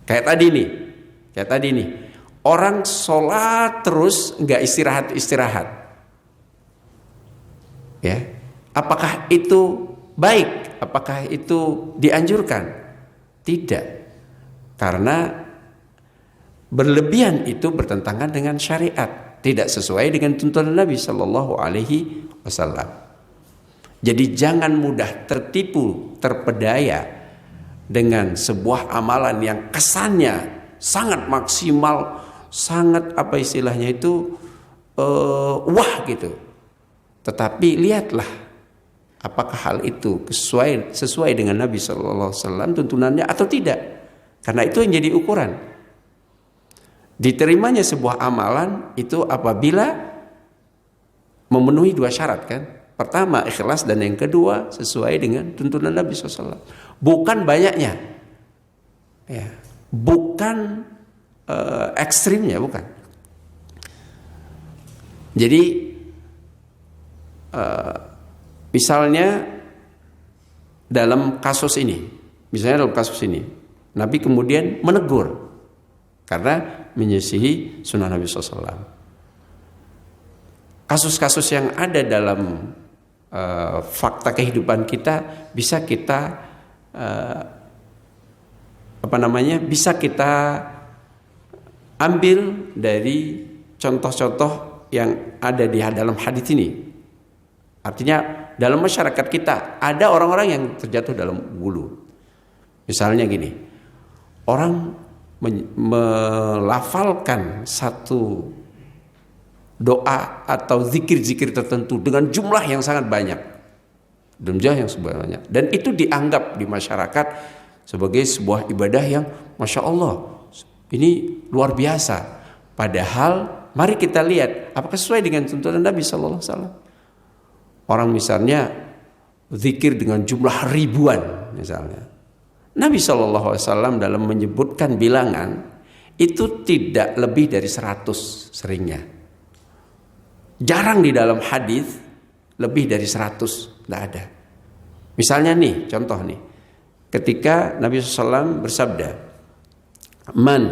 Kayak tadi nih. Orang sholat terus nggak istirahat. Ya, apakah itu baik? Apakah itu dianjurkan? Tidak, karena berlebihan itu bertentangan dengan syariat, tidak sesuai dengan tuntunan Nabi Shallallahu Alaihi Wasallam. Jadi jangan mudah tertipu, terpedaya dengan sebuah amalan yang kesannya sangat maksimal, sangat apa istilahnya itu wah gitu. Tetapi lihatlah apakah hal itu sesuai dengan Nabi Shallallahu Alaihi Wasallam tuntunannya atau tidak. Karena itu yang jadi ukuran. Diterimanya sebuah amalan itu apabila memenuhi dua syarat kan. Pertama ikhlas, dan yang kedua sesuai dengan tuntunan Nabi SAW. Bukan banyaknya, ya, bukan ekstrimnya, bukan. Jadi misalnya dalam kasus ini, Nabi kemudian menegur karena menyisihi sunnah Nabi SAW. Kasus-kasus yang ada dalam fakta kehidupan kita bisa kita bisa kita ambil dari contoh-contoh yang ada di dalam hadis ini. Artinya dalam masyarakat kita ada orang-orang yang terjatuh dalam ghulu. Misalnya gini, orang melafalkan satu doa atau zikir-zikir tertentu dengan jumlah yang sangat banyak, dan itu dianggap di masyarakat sebagai sebuah ibadah yang masya Allah, ini luar biasa. Padahal mari kita lihat apakah sesuai dengan tuntunan Nabi Sallallahu Alaihi Wasallam. Orang misalnya zikir dengan jumlah ribuan misalnya, Nabi Sallallahu Alaihi Wasallam dalam menyebutkan bilangan itu tidak lebih dari 100 seringnya. Jarang di dalam hadis lebih dari 100, tidak ada. Misalnya nih, contoh nih, ketika Nabi SAW bersabda, man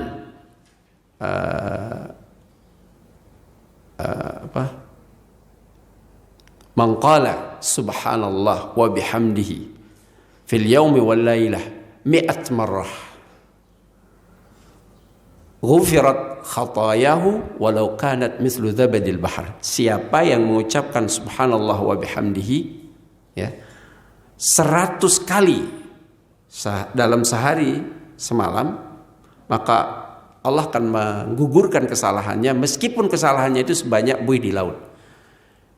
qala subhanallah wa bihamdihi fil yaumi wal lailah 100 marrah ghufirat khatayahu walau kanat mislu zabadil bahr. Siapa yang mengucapkan subhanallah wa bihamdihi, ya, 100 kali dalam sehari semalam, maka Allah akan menggugurkan kesalahannya meskipun kesalahannya itu sebanyak buih di laut.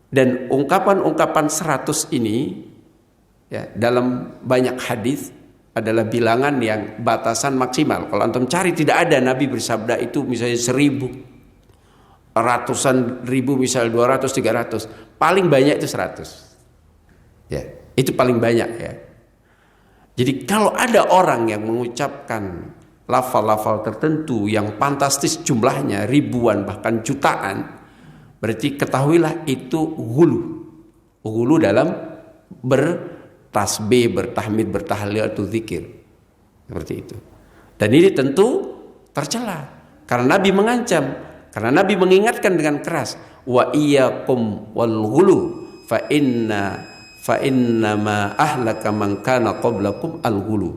Dan ungkapan-ungkapan 100 ini, ya, dalam banyak hadis adalah bilangan yang batasan maksimal. Kalau antum cari tidak ada Nabi bersabda itu misalnya 1000, ratusan ribu, misalnya 200, 300. Paling banyak itu 100. Ya, itu paling banyak ya. Jadi kalau ada orang yang mengucapkan lafal-lafal tertentu yang fantastis jumlahnya ribuan bahkan jutaan, berarti ketahuilah itu ghulu dalam bertasbih, bertahmid, bertahlil atau zikir. Seperti itu. Dan ini tentu tercela karena Nabi mengancam, karena Nabi mengingatkan dengan keras, wa iyyakum wal ghulu fa inna ma ahlaka man kana qablakum al ghulu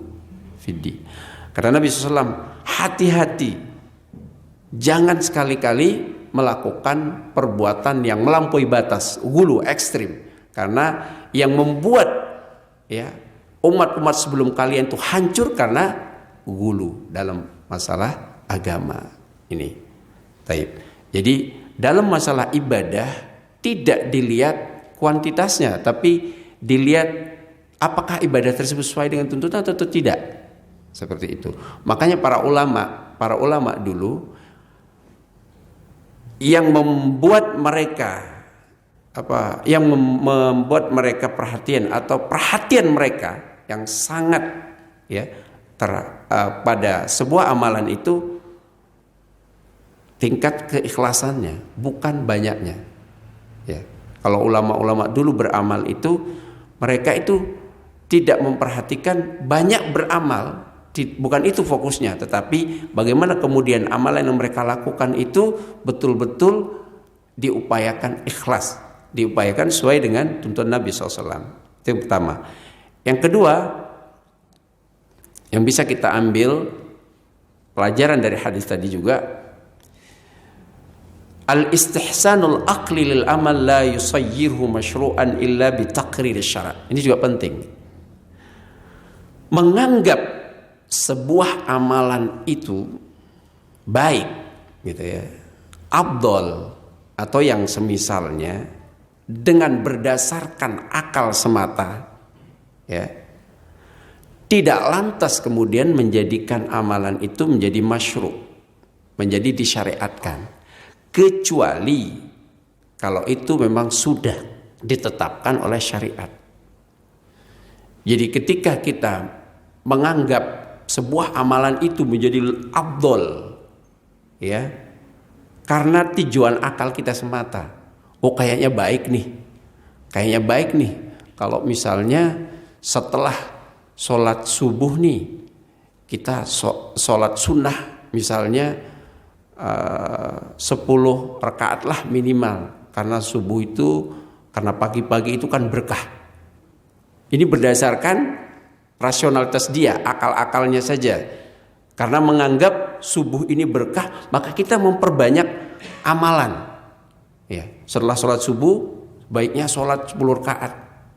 fiddi. Kata Nabi SAW, hati-hati, jangan sekali-kali melakukan perbuatan yang melampaui batas, ghulu, ekstrim. Karena yang membuat, ya, umat-umat sebelum kalian itu hancur karena ghulu dalam masalah agama ini. Taib. Jadi dalam masalah ibadah tidak dilihat kuantitasnya, tapi dilihat apakah ibadah tersebut sesuai dengan tuntunan atau tidak. Seperti itu. Makanya para ulama dulu yang membuat mereka membuat mereka perhatian, atau perhatian mereka yang sangat ya pada sebuah amalan itu tingkat keikhlasannya, bukan banyaknya. Ya. Kalau ulama-ulama dulu beramal itu, mereka itu tidak memperhatikan banyak beramal, bukan itu fokusnya, tetapi bagaimana kemudian amalan yang mereka lakukan itu betul-betul diupayakan ikhlas, diupayakan sesuai dengan tuntunan Nabi SAW. Itu yang pertama. Yang kedua, yang bisa kita ambil pelajaran dari hadis tadi juga, al-istihsanul aqli lil amal la yusayyirhu masyru'an illa bi taqrir syara'. Ini juga penting. Menganggap sebuah amalan itu baik gitu ya, afdol atau yang semisalnya dengan berdasarkan akal semata ya, tidak lantas kemudian menjadikan amalan itu menjadi masyru', menjadi disyariatkan, kecuali kalau itu memang sudah ditetapkan oleh syariat. Jadi ketika kita menganggap sebuah amalan itu menjadi afdol ya, karena tujuan akal kita semata, oh kayaknya baik nih kalau misalnya setelah sholat subuh nih kita sholat sunnah misalnya 10 rakaat lah minimal, karena subuh itu, karena pagi-pagi itu kan berkah. Ini berdasarkan rasionalitas dia, akal-akalnya saja. Karena menganggap subuh ini berkah, maka kita memperbanyak amalan. Ya, setelah sholat subuh baiknya sholat 10 rakaat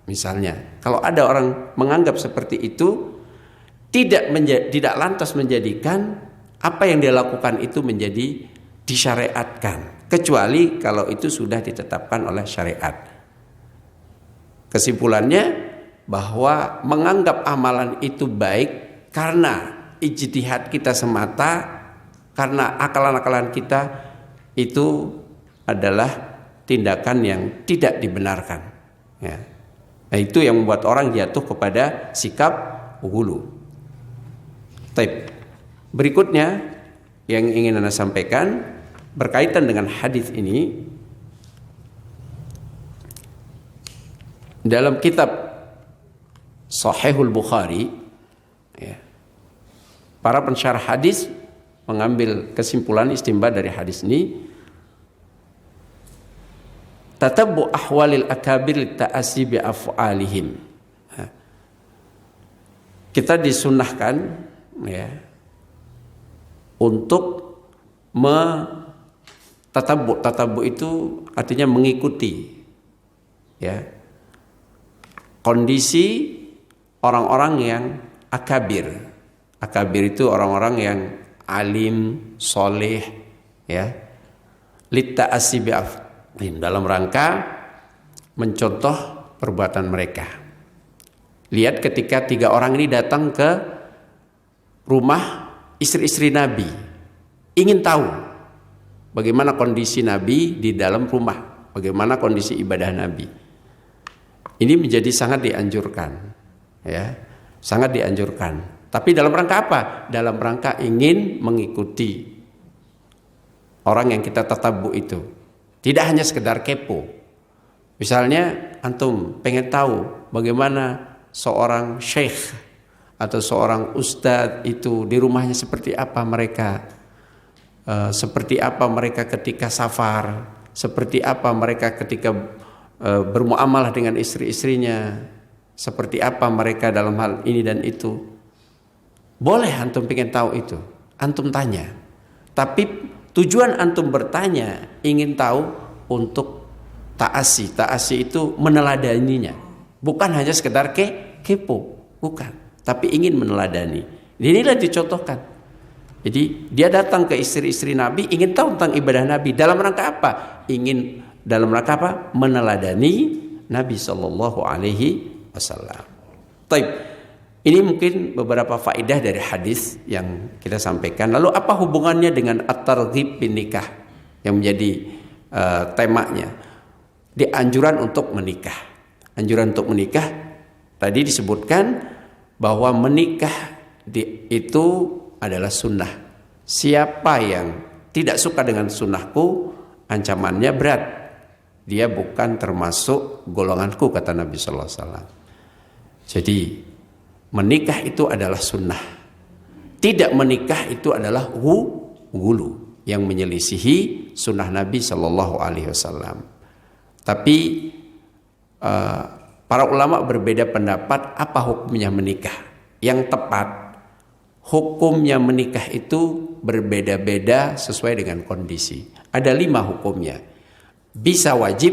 misalnya. Kalau ada orang menganggap seperti itu, tidak lantas menjadikan apa yang dia lakukan itu menjadi disyariatkan, kecuali kalau itu sudah ditetapkan oleh syariat. Kesimpulannya bahwa menganggap amalan itu baik karena ijtihad kita semata, karena akalan-akalan kita, itu adalah tindakan yang tidak dibenarkan ya. Nah, itu yang membuat orang jatuh kepada sikap ghulu. Berikutnya yang ingin Anda sampaikan berkaitan dengan hadis ini, dalam kitab Sahihul Bukhari ya, para pensyarah hadis mengambil kesimpulan istinbat dari hadis ini, tatabbu ahwalil akabir ta'assi bi af'alihim. Kita disunnahkan ya untuk tatabu itu artinya mengikuti ya kondisi orang-orang yang akabir. Akabir itu orang-orang yang alim, soleh ya, litta'assi bi'af'alihim, dalam rangka mencontoh perbuatan mereka. Lihat ketika 3 orang ini datang ke rumah istri-istri Nabi, ingin tahu bagaimana kondisi Nabi di dalam rumah, bagaimana kondisi ibadah Nabi. Ini menjadi sangat dianjurkan ya, sangat dianjurkan. Tapi dalam rangka apa? Dalam rangka ingin mengikuti orang yang kita tatabu itu. Tidak hanya sekedar kepo. Misalnya antum pengen tahu bagaimana seorang syekh atau seorang ustadz itu di rumahnya seperti apa mereka, seperti apa mereka ketika safar, seperti apa mereka ketika bermuamalah dengan istri-istrinya, seperti apa mereka dalam hal ini dan itu. Boleh antum pengen tahu itu, antum tanya. Tapi tujuan antum bertanya ingin tahu untuk ta'asi. Ta'asi itu meneladaninya, bukan hanya sekedar kepo, bukan. Tapi ingin meneladani. Inilah dicontohkan. Jadi dia datang ke istri-istri Nabi, ingin tahu tentang ibadah Nabi. Dalam rangka apa? Ingin dalam rangka apa? Meneladani Nabi Sallallahu Alaihi Wasallam. Taib. Ini mungkin beberapa faedah dari hadis yang kita sampaikan. Lalu apa hubungannya dengan at-targhib bin nikah yang menjadi temanya? Di anjuran untuk menikah. Anjuran untuk menikah tadi disebutkan bahwa menikah itu adalah sunnah. Siapa yang tidak suka dengan sunnahku, ancamannya berat. Dia bukan termasuk golonganku, kata Nabi sallallahu alaihi wasallam. Jadi menikah itu adalah sunnah. Tidak menikah itu adalah ghulu yang menyelisihi sunnah Nabi sallallahu alaihi wasallam. Tapi para ulama berbeda pendapat apa hukumnya menikah. Yang tepat, hukumnya menikah itu berbeda-beda sesuai dengan kondisi. Ada 5 hukumnya. Bisa wajib,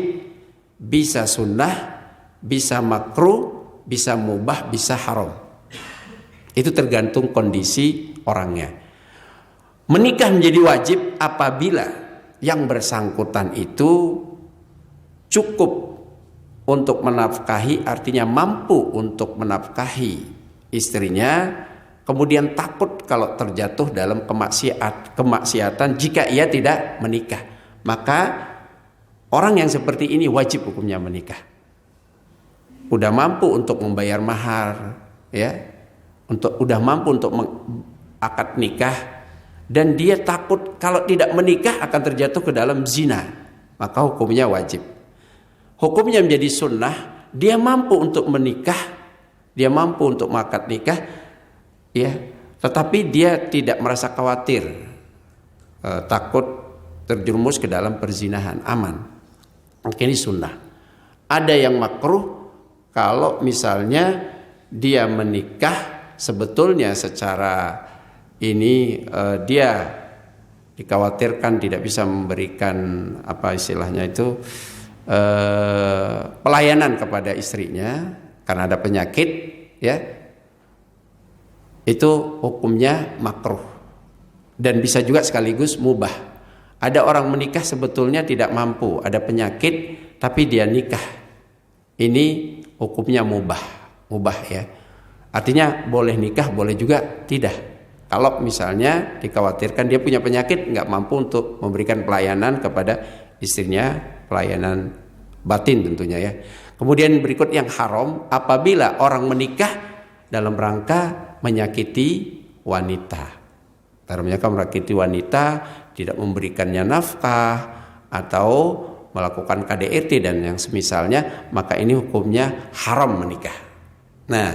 bisa sunnah, bisa makruh, bisa mubah, bisa haram. Itu tergantung kondisi orangnya. Menikah menjadi wajib apabila yang bersangkutan itu cukup untuk menafkahi, artinya mampu untuk menafkahi istrinya, kemudian takut kalau terjatuh dalam kemaksiatan jika ia tidak menikah. Maka orang yang seperti ini wajib hukumnya menikah. Udah mampu untuk membayar mahar, ya, udah mampu untuk akad nikah, dan dia takut kalau tidak menikah akan terjatuh ke dalam zina, maka hukumnya wajib. Hukumnya menjadi sunnah, dia mampu untuk menikah, dia mampu untuk akad nikah, ya, tetapi dia tidak merasa khawatir, takut terjerumus ke dalam perzinahan, aman. Maka ini sunnah. Ada yang makruh kalau misalnya dia menikah sebetulnya secara ini dia dikhawatirkan tidak bisa memberikan apa istilahnya itu pelayanan kepada istrinya karena ada penyakit, ya, itu hukumnya makruh dan bisa juga sekaligus mubah. Ada orang menikah sebetulnya tidak mampu, ada penyakit tapi dia nikah, ini hukumnya mubah ya, artinya boleh nikah boleh juga tidak. Kalau misalnya dikhawatirkan dia punya penyakit, nggak mampu untuk memberikan pelayanan kepada istrinya, pelayanan batin tentunya ya. Kemudian berikut yang haram, apabila orang menikah dalam rangka menyakiti wanita. Dalam rangka menyakiti wanita, tidak memberikannya nafkah atau melakukan KDRT dan yang semisalnya, maka ini hukumnya haram menikah. Nah,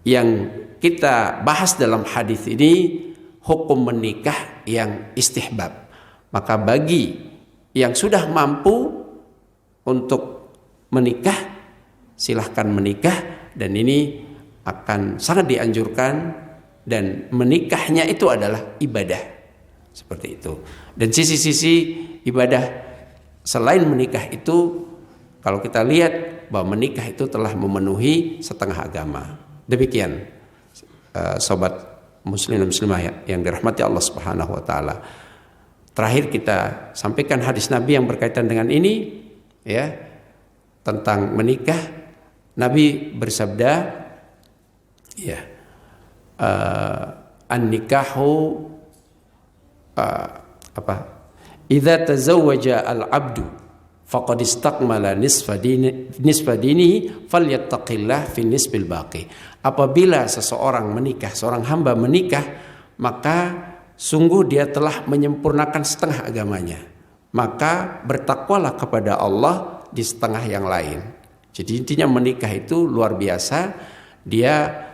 yang kita bahas dalam hadis ini hukum menikah yang istihbab. Maka bagi yang sudah mampu untuk menikah, silahkan menikah, dan ini akan sangat dianjurkan, dan menikahnya itu adalah ibadah seperti itu. Dan sisi-sisi ibadah selain menikah itu, kalau kita lihat bahwa menikah itu telah memenuhi setengah agama. Demikian sobat muslim dan muslimah yang dirahmati Allah Subhanahu wa taala. Terakhir kita sampaikan hadis Nabi yang berkaitan dengan ini, ya, tentang menikah. Nabi bersabda, ya, an-nikahu idza tazawwaja al-'abdu faqad istakmala nisfa dinihi falyattaqillah fi nisbil baqi. Apabila seseorang menikah, seorang hamba menikah, maka sungguh dia telah menyempurnakan setengah agamanya. Maka bertakwalah kepada Allah di setengah yang lain. Jadi intinya menikah itu luar biasa. Dia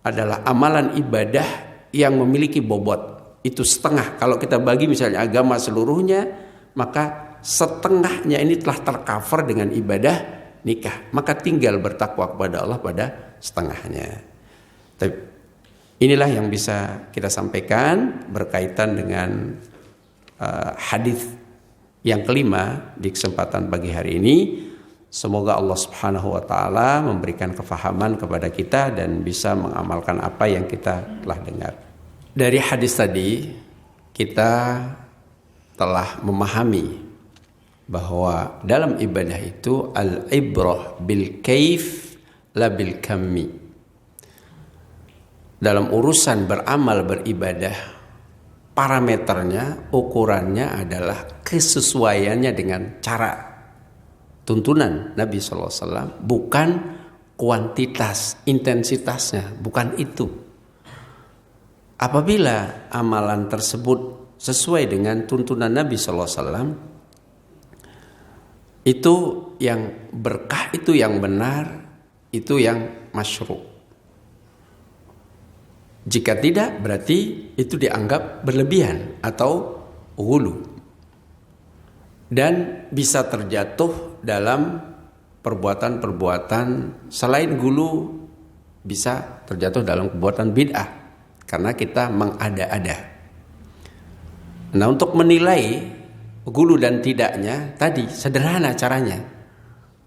adalah amalan ibadah yang memiliki bobot. Itu setengah. Kalau kita bagi misalnya agama seluruhnya, maka setengahnya ini telah tercover dengan ibadah nikah. Maka tinggal bertakwa kepada Allah pada setengahnya. Tapi inilah yang bisa kita sampaikan berkaitan dengan hadis yang kelima di kesempatan pagi hari ini. Semoga Allah Subhanahu wa taala memberikan kefahaman kepada kita dan bisa mengamalkan apa yang kita telah dengar. Dari hadis tadi kita telah memahami bahwa dalam ibadah itu al-ibrah bil kaif la bil kammi. Dalam urusan beramal beribadah, parameternya, ukurannya adalah kesesuaiannya dengan cara tuntunan Nabi SAW, bukan kuantitas, intensitasnya, bukan itu. Apabila amalan tersebut sesuai dengan tuntunan Nabi sallallahu alaihi wasallam, itu yang berkah, itu yang benar, itu yang masyru'. Jika tidak, berarti itu dianggap berlebihan atau ghulu, dan bisa terjatuh dalam perbuatan-perbuatan selain ghulu, bisa terjatuh dalam perbuatan bid'ah karena kita mengada-ada. Nah, untuk menilai ghulu dan tidaknya tadi sederhana caranya.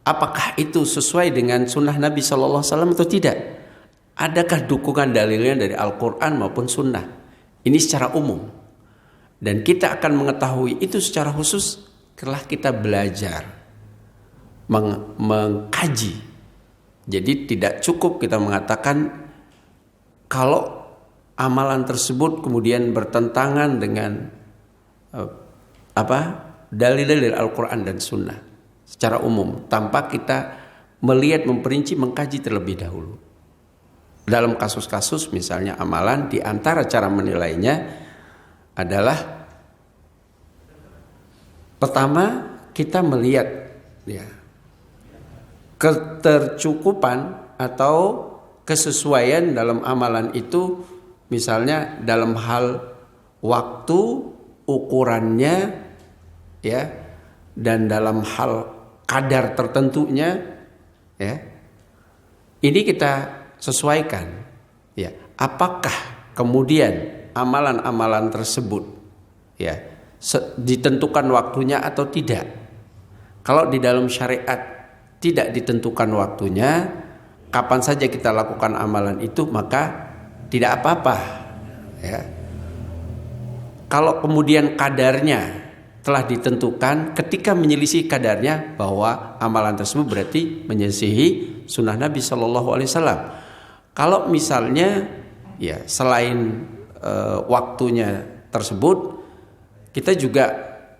Apakah itu sesuai dengan sunnah Nabi sallallahu alaihi wasallam atau tidak? Adakah dukungan dalilnya dari Al-Quran maupun sunnah? Ini secara umum. Dan kita akan mengetahui itu secara khusus setelah kita belajar, mengkaji. Jadi tidak cukup kita mengatakan kalau amalan tersebut kemudian bertentangan dengan dalil-dalil dari Al-Quran dan sunnah secara umum, tanpa kita melihat, memperinci, mengkaji terlebih dahulu. Dalam kasus-kasus misalnya amalan, di antara cara menilainya adalah pertama kita melihat ketercukupan atau kesesuaian dalam amalan itu, misalnya dalam hal waktu, ukurannya, dan dalam hal kadar tertentunya, ini kita sesuaikan, apakah kemudian amalan-amalan tersebut ditentukan waktunya atau tidak. Kalau di dalam syariat tidak ditentukan waktunya, kapan saja kita lakukan amalan itu maka tidak apa-apa. Kalau kemudian kadarnya telah ditentukan, ketika menyelisih kadarnya, bahwa amalan tersebut berarti menyelisihi sunnah Nabi Shallallahu Alaihi Wasallam. Kalau misalnya selain waktunya tersebut, kita juga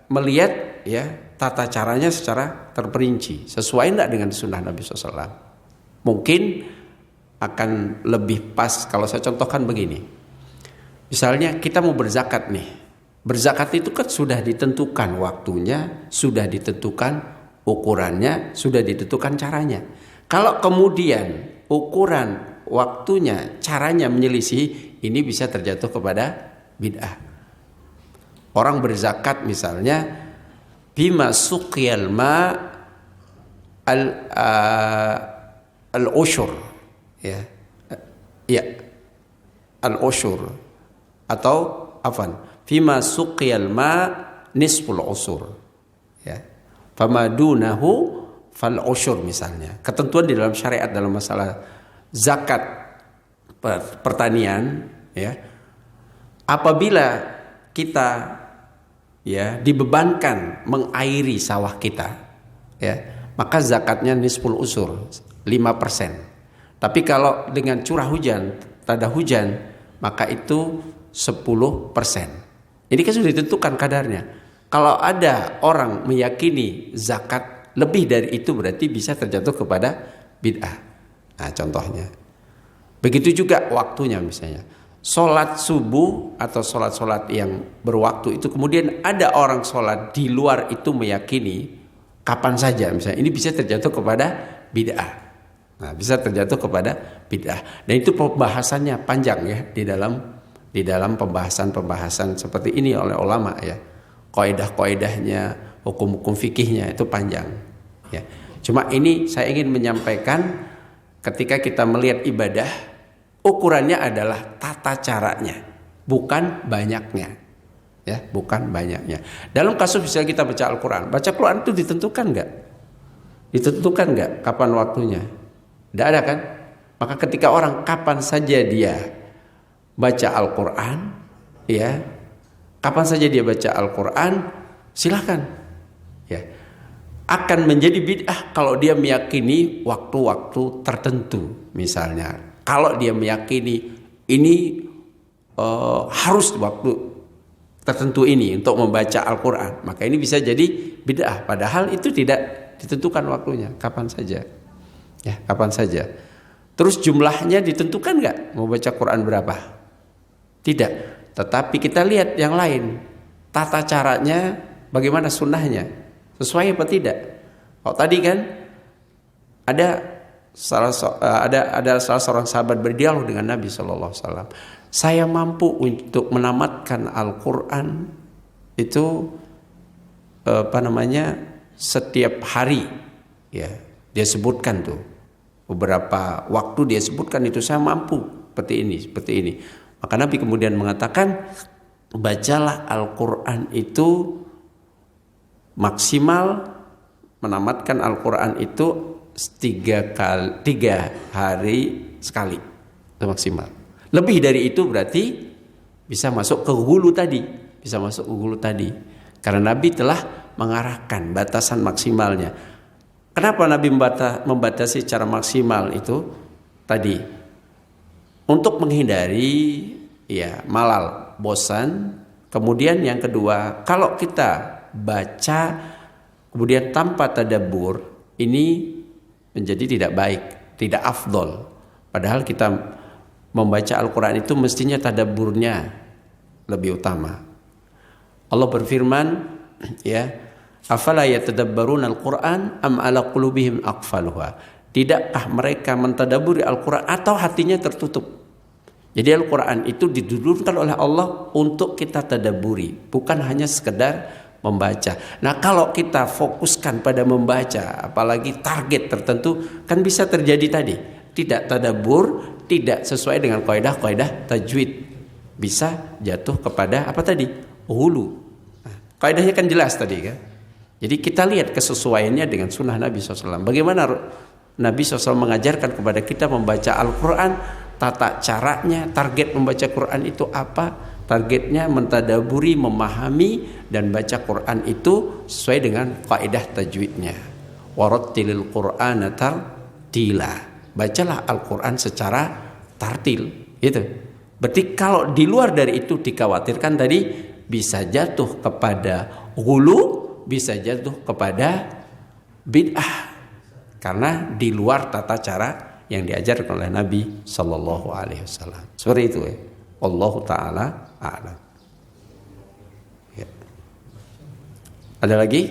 melihat tata caranya secara terperinci, sesuai tidak dengan sunnah Nabi SAW. Mungkin akan lebih pas kalau saya contohkan begini. Misalnya kita mau berzakat nih. Berzakat itu kan sudah ditentukan waktunya, sudah ditentukan ukurannya, sudah ditentukan caranya. Kalau kemudian ukuran, waktunya, caranya menyelisih, ini bisa terjatuh kepada bid'ah. Orang berzakat misalnya bima suqiyal ma al-ushur, al-ushur, atau bima suqiyal ma nisful usur, fama dunahu fal ushur misalnya. Ketentuan di dalam syariat dalam masalah zakat pertanian, apabila kita dibebankan mengairi sawah kita, maka zakatnya nisful usur, 5%. Tapi kalau dengan curah hujan, tada hujan, maka itu 10%. Ini kan sudah ditentukan kadarnya. Kalau ada orang meyakini zakat lebih dari itu, berarti bisa terjatuh kepada bid'ah. Nah, contohnya. Begitu juga waktunya misalnya. Sholat subuh atau sholat-sholat yang berwaktu itu, kemudian ada orang sholat di luar itu meyakini kapan saja, misalnya, ini bisa terjatuh kepada bid'ah. Nah, bisa terjatuh kepada bid'ah. Dan itu pembahasannya panjang di dalam pembahasan seperti ini oleh ulama, kaidah-kaidahnya, hukum-hukum fikihnya itu panjang. Cuma ini saya ingin menyampaikan, ketika kita melihat ibadah, ukurannya adalah tata caranya, bukan banyaknya, bukan banyaknya. Dalam kasus misalnya kita baca Al-Quran itu ditentukan nggak? Ditentukan nggak kapan waktunya? Tidak ada kan? Maka ketika orang kapan saja dia baca Al-Quran, kapan saja dia baca Al-Quran, silahkan. Akan menjadi bid'ah kalau dia meyakini waktu-waktu tertentu, misalnya. Kalau dia meyakini ini harus waktu tertentu ini untuk membaca Al-Quran, maka ini bisa jadi bid'ah. Padahal itu tidak ditentukan waktunya, kapan saja. Kapan saja. Terus jumlahnya ditentukan nggak? Mau baca Quran berapa? Tidak. Tetapi kita lihat yang lain. Tata caranya bagaimana, sunnahnya. Sesuai apa tidak? Kalau tadi kan ada salah seorang sahabat berdialog dengan Nabi SAW. Saya mampu untuk menamatkan Al-Quran itu setiap hari. Ya, dia sebutkan tuh. Beberapa waktu dia sebutkan itu, saya mampu seperti ini. Maka Nabi kemudian mengatakan, bacalah Al-Quran itu maksimal, menamatkan Al-Quran itu 3 hari sekali, itu maksimal. Lebih dari itu berarti bisa masuk ke hulu tadi, karena Nabi telah mengarahkan batasan maksimalnya. Kenapa Nabi membatasi secara maksimal itu tadi? Untuk menghindari malal, bosan. Kemudian yang kedua, kalau kita baca kemudian tanpa tadabbur, ini menjadi tidak baik, tidak afdol. Padahal kita membaca Al-Quran itu mestinya tadabburnya lebih utama. Allah berfirman, afala yatadabbaruna al-Qur'an am ala qulubihim aqfaluha. Tidakkah mereka mentadabburi Al-Qur'an atau hatinya tertutup? Jadi Al-Qur'an itu didudurkan oleh Allah untuk kita tadabburi, bukan hanya sekedar membaca. Nah, kalau kita fokuskan pada membaca, apalagi target tertentu, kan bisa terjadi tadi, tidak tadabbur, tidak sesuai dengan kaidah-kaidah tajwid. Bisa jatuh kepada apa tadi? Hulu. Nah, kaidahnya kan jelas tadi kan? Jadi kita lihat kesesuaiannya dengan sunnah Nabi SAW. Bagaimana Nabi SAW mengajarkan kepada kita membaca Al-Quran, tata caranya, target membaca Quran itu apa? Targetnya mentadaburi, memahami dan baca Quran itu sesuai dengan kaidah tajwidnya. Warattilil Qur'ana tartila. Bacalah Al-Quran secara tartil. Gitu. Berarti kalau di luar dari itu dikhawatirkan tadi bisa jatuh kepada hulu, bisa jatuh kepada bid'ah karena di luar tata cara yang diajarkan oleh Nabi Sallallahu Alaihi Wasallam. Seperti itu ya. Allah Taala a'lam. Ya. Ada lagi?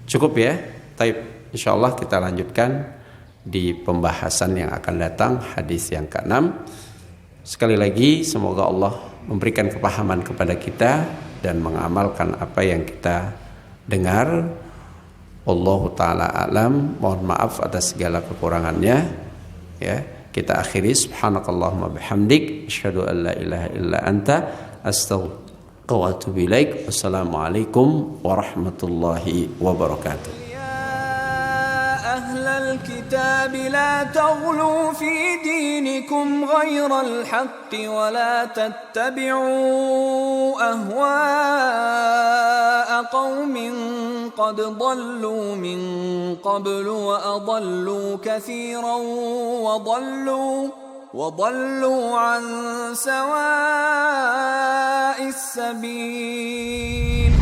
Cukup ya. Taib. Insyaallah kita lanjutkan di pembahasan yang akan datang, hadis yang ke-6. Sekali lagi semoga Allah memberikan kepahaman kepada kita dan mengamalkan apa yang kita dengar. Allahu taala alam. Mohon maaf atas segala kekurangannya. Ya, kita akhiri subhanakallahumma bihamdik asyhadu an la ilaha illa anta astaghfiruka wa atubu ilaik. Wassalamualaikum warahmatullahi wabarakatuh. أهل الكتاب لا تغلوا في دينكم غير الحق ولا تتبعوا أهواء قوم قد ضلوا من قبل وأضلوا كثيرا وضلوا عن سواء السبيل